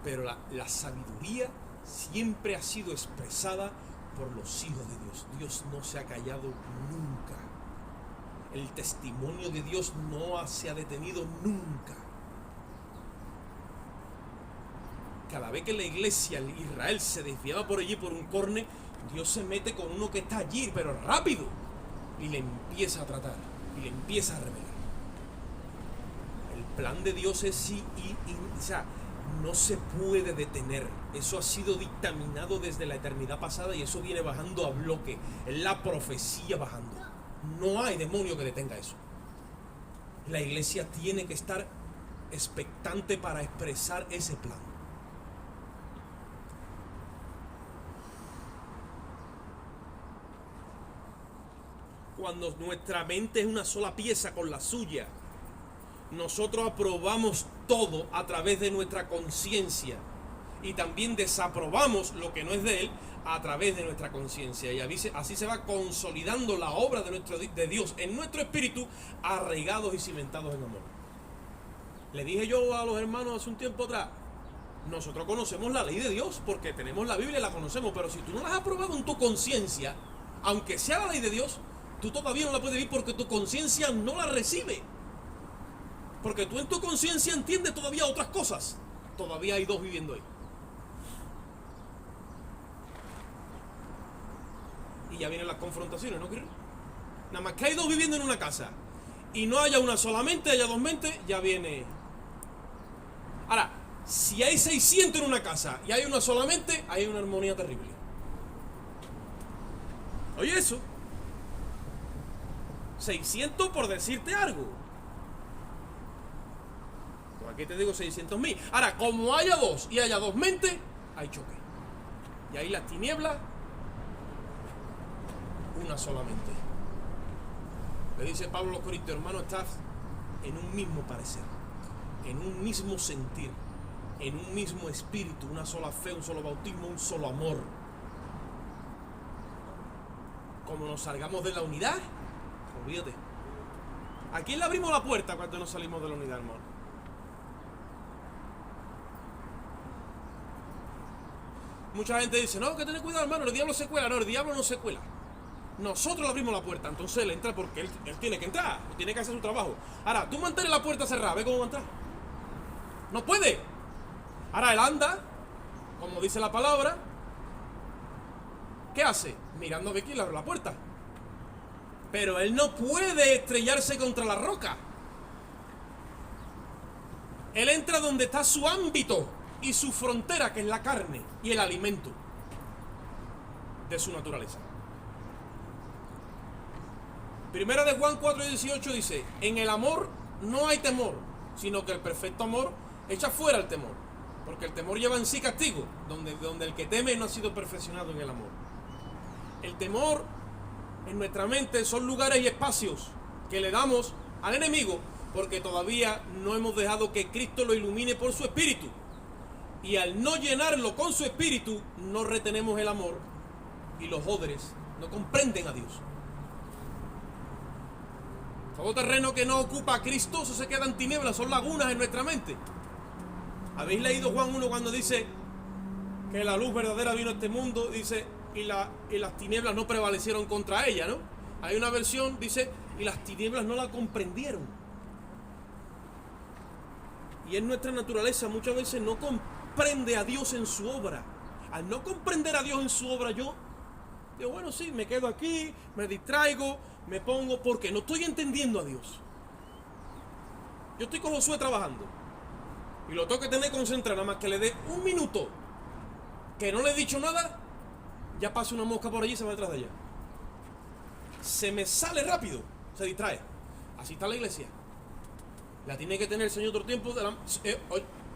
Pero la sabiduría siempre ha sido expresada por los hijos de Dios. Dios no se ha callado nunca. El testimonio de Dios no se ha detenido nunca. Cada vez que la iglesia, Israel, se desviaba por allí por un corne, Dios se mete con uno que está allí, pero rápido, y le empieza a tratar, y le empieza a revelar. El plan de Dios es no se puede detener. Eso ha sido dictaminado desde la eternidad pasada y eso viene bajando a bloque. Es la profecía bajando. No hay demonio que detenga eso. La iglesia tiene que estar expectante para expresar ese plan. Cuando nuestra mente es una sola pieza con la suya, nosotros aprobamos todo a través de nuestra conciencia y también desaprobamos lo que no es de Él a través de nuestra conciencia, y así se va consolidando la obra de Dios en nuestro espíritu, arraigados y cimentados en amor. Le dije yo a los hermanos hace un tiempo atrás, nosotros conocemos la ley de Dios porque tenemos la Biblia y la conocemos, pero si tú no la has aprobado en tu conciencia, aunque sea la ley de Dios, tú todavía no la puedes vivir porque tu conciencia no la recibe. Porque tú en tu conciencia entiendes todavía otras cosas. Todavía hay dos viviendo ahí. Y ya vienen las confrontaciones, ¿no creen? Nada más que hay dos viviendo en una casa y no haya una solamente, haya dos mentes, ya viene. Ahora, si hay 600 en una casa y hay una solamente, hay una armonía terrible. Oye eso. 600 por decirte algo. Pues aquí te digo 600.000. Ahora, como haya dos y haya dos mentes, hay choque. Y ahí las tinieblas, una solamente. Le dice Pablo a los Corintios, hermano, estás en un mismo parecer, en un mismo sentir, en un mismo espíritu, una sola fe, un solo bautismo, un solo amor. Como nos salgamos de la unidad, olvídate. ¿A quién le abrimos la puerta cuando nos salimos de la unidad, hermano? Mucha gente dice, no, que tener cuidado, hermano, el diablo se cuela. No, el diablo no se cuela. Nosotros le abrimos la puerta, entonces él entra porque él tiene que entrar, tiene que hacer su trabajo. Ahora, tú mantienes la puerta cerrada, ¿ves cómo va a entrar? No puede. Ahora él anda, como dice la palabra. ¿Qué hace? Mirando a ver quién le abre la puerta. Pero él no puede estrellarse contra la roca. Él entra donde está su ámbito y su frontera, que es la carne y el alimento de su naturaleza. Primera de Juan 4:18 dice, en el amor no hay temor, sino que el perfecto amor echa fuera el temor, porque el temor lleva en sí castigo, donde el que teme no ha sido perfeccionado en el amor. El temor en nuestra mente son lugares y espacios que le damos al enemigo porque todavía no hemos dejado que Cristo lo ilumine por su espíritu, y al no llenarlo con su espíritu no retenemos el amor y los jóvenes no comprenden a Dios. Todo terreno que no ocupa a Cristo, eso se queda en tinieblas, son lagunas en nuestra mente. ¿Habéis leído Juan 1 cuando dice que la luz verdadera vino a este mundo? Dice, y las tinieblas no prevalecieron contra ella, ¿no? Hay una versión, dice, y las tinieblas no la comprendieron. Y es nuestra naturaleza, muchas veces no comprende a Dios en su obra. Al no comprender a Dios en su obra, yo digo, bueno, sí, me quedo aquí, me distraigo, me pongo, porque no estoy entendiendo a Dios. Yo estoy con Josué trabajando y lo tengo que tener concentrado, nada más que le dé un minuto que no le he dicho nada, ya pasa una mosca por allí y se va detrás de ella. Se me sale rápido, se distrae. Así está la iglesia. La tiene que tener el Señor todo el tiempo.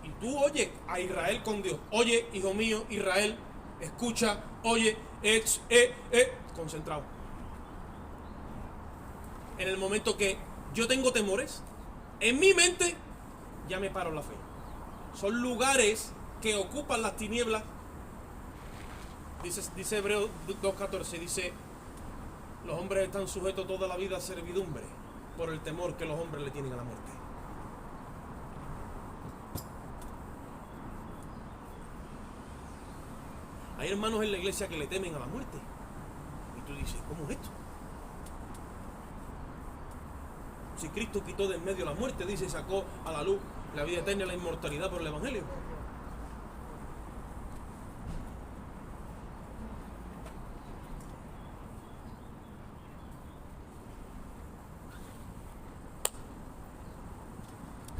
Y tú oye a Israel con Dios. Oye, hijo mío, Israel, escucha, oye, concentrado. En el momento que yo tengo temores, en mi mente ya me paro la fe. Son lugares que ocupan las tinieblas. Dice Hebreos 2:14, dice, los hombres están sujetos toda la vida a servidumbre por el temor que los hombres le tienen a la muerte. Hay hermanos en la iglesia que le temen a la muerte. Y tú dices, ¿cómo es esto? Si Cristo quitó de en medio la muerte, dice, y sacó a la luz la vida eterna y la inmortalidad por el Evangelio.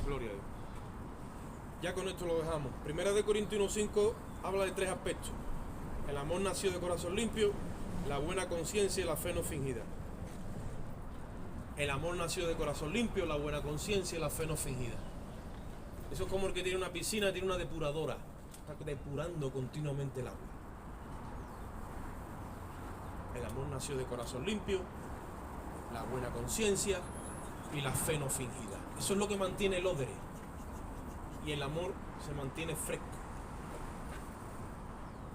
Gloria a Dios. Ya con esto lo dejamos. Primera de Corintios 1:5 habla de 3 aspectos. El amor nació de corazón limpio, la buena conciencia y la fe no fingida. El amor nació de corazón limpio, la buena conciencia y la fe no fingida. Eso es como el que tiene una piscina, tiene una depuradora. Está depurando continuamente el agua. El amor nació de corazón limpio, la buena conciencia y la fe no fingida. Eso es lo que mantiene el odre. Y el amor se mantiene fresco.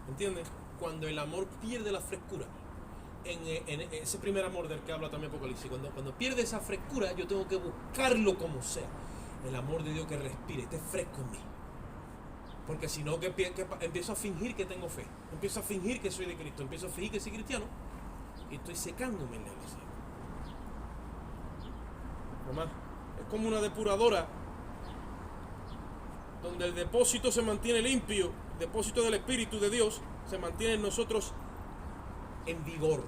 ¿Entiendes? Cuando el amor pierde la frescura, en ese primer amor del que habla también Apocalipsis, cuando pierde esa frescura, yo tengo que buscarlo como sea. El amor de Dios que respire, esté fresco en mí. Porque si no, que empiezo a fingir que tengo fe, empiezo a fingir que soy de Cristo, empiezo a fingir que soy cristiano y estoy secándome en la iglesia. Nomás, es como una depuradora donde el depósito se mantiene limpio, el depósito del Espíritu de Dios se mantiene en nosotros en vigor.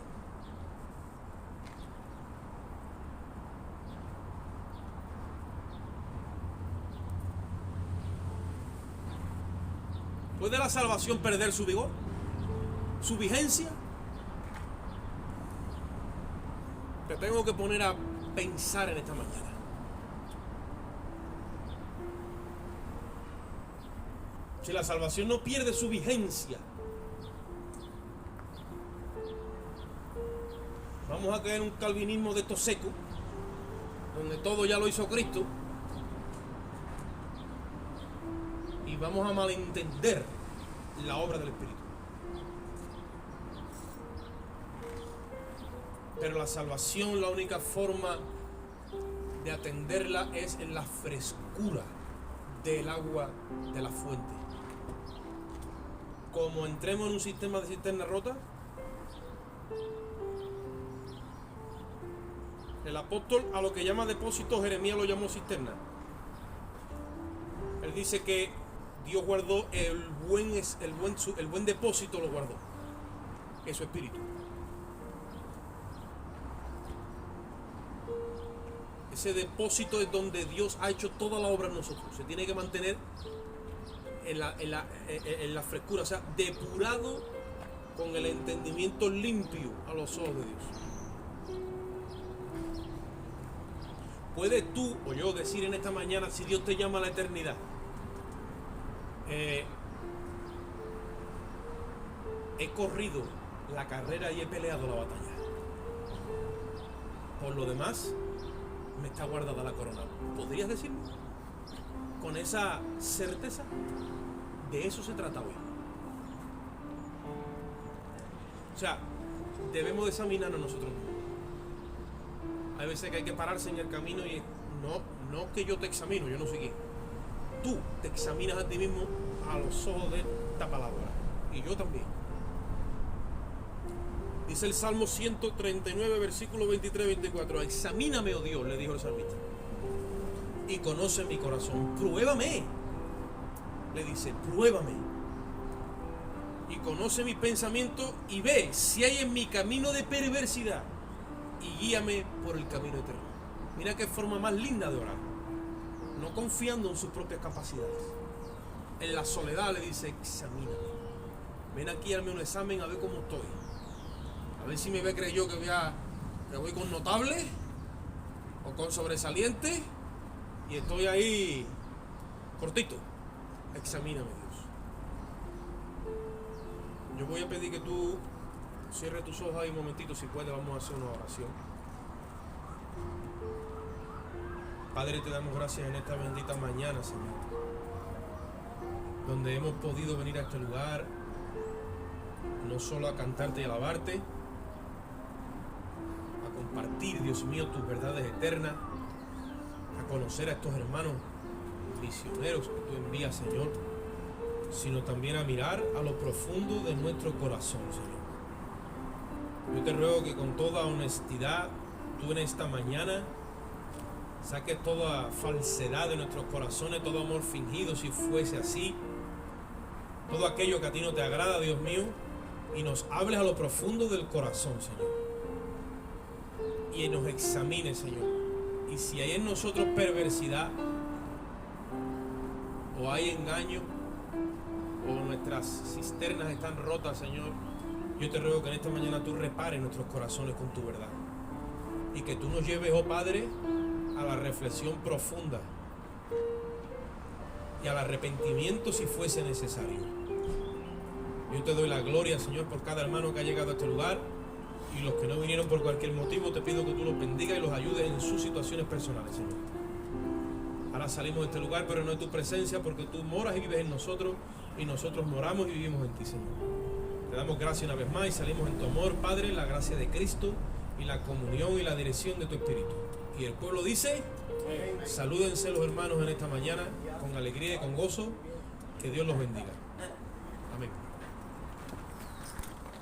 ¿Puede la salvación perder su vigor? ¿Su vigencia? Te tengo que poner a pensar en esta mañana. Si la salvación no pierde su vigencia, vamos a caer en un calvinismo de esto seco, donde todo ya lo hizo Cristo, y vamos a malentender la obra del Espíritu. Pero la salvación, la única forma de atenderla es en la frescura del agua de la fuente. Como entremos en un sistema de cisterna rota, el apóstol a lo que llama depósito, Jeremías lo llamó cisterna. Él dice que Dios guardó el buen depósito, lo guardó, que es su espíritu. Ese depósito es donde Dios ha hecho toda la obra en nosotros. Se tiene que mantener en la frescura, o sea, depurado con el entendimiento limpio a los ojos de Dios. ¿Puedes tú o yo decir en esta mañana, si Dios te llama a la eternidad, he corrido la carrera y he peleado la batalla, por lo demás me está guardada la corona? ¿Podrías decirlo con esa certeza? De eso se trata hoy. O sea, debemos de examinarnos nosotros mismos. Hay veces que hay que pararse en el camino y no que yo te examino, yo no soy quien. Tú te examinas a ti mismo a los ojos de esta palabra. Y yo también. Dice el Salmo 139, versículo 23-24. Examíname, oh Dios, le dijo el salmista, y conoce mi corazón. Pruébame, le dice, pruébame. Y conoce mi pensamiento y ve si hay en mi camino de perversidad y guíame por el camino eterno. Mira qué forma más linda de orar. No confiando en sus propias capacidades. En la soledad le dice, examíname. Ven aquí, hazme un examen a ver cómo estoy. A ver si me ve creer yo que voy con notable o con sobresaliente y estoy ahí cortito. Examíname, Dios. Yo voy a pedir que tú cierres tus ojos ahí un momentito, si puedes, vamos a hacer una oración. Padre, te damos gracias en esta bendita mañana, Señor, donde hemos podido venir a este lugar, no solo a cantarte y alabarte, a compartir, Dios mío, tus verdades eternas, a conocer a estos hermanos misioneros que tú envías, Señor, sino también a mirar a lo profundo de nuestro corazón, Señor. Yo te ruego que con toda honestidad, tú en esta mañana saques toda falsedad de nuestros corazones, todo amor fingido, si fuese así, todo aquello que a ti no te agrada, Dios mío, y nos hables a lo profundo del corazón, Señor, y nos examines, Señor. Y si hay en nosotros perversidad, o hay engaño, o nuestras cisternas están rotas, Señor, yo te ruego que en esta mañana tú repares nuestros corazones con tu verdad, y que tú nos lleves, oh Padre, a la reflexión profunda y al arrepentimiento si fuese necesario. Yo te doy la gloria, Señor, por cada hermano que ha llegado a este lugar, y los que no vinieron por cualquier motivo, te pido que tú los bendigas y los ayudes en sus situaciones personales, Señor. Ahora salimos de este lugar, pero no de tu presencia, porque tú moras y vives en nosotros, y nosotros moramos y vivimos en ti, Señor. Te damos gracias una vez más y salimos en tu amor, Padre, la gracia de Cristo y la comunión y la dirección de tu Espíritu. Y el pueblo dice, salúdense los hermanos en esta mañana con alegría y con gozo. Que Dios los bendiga. Amén.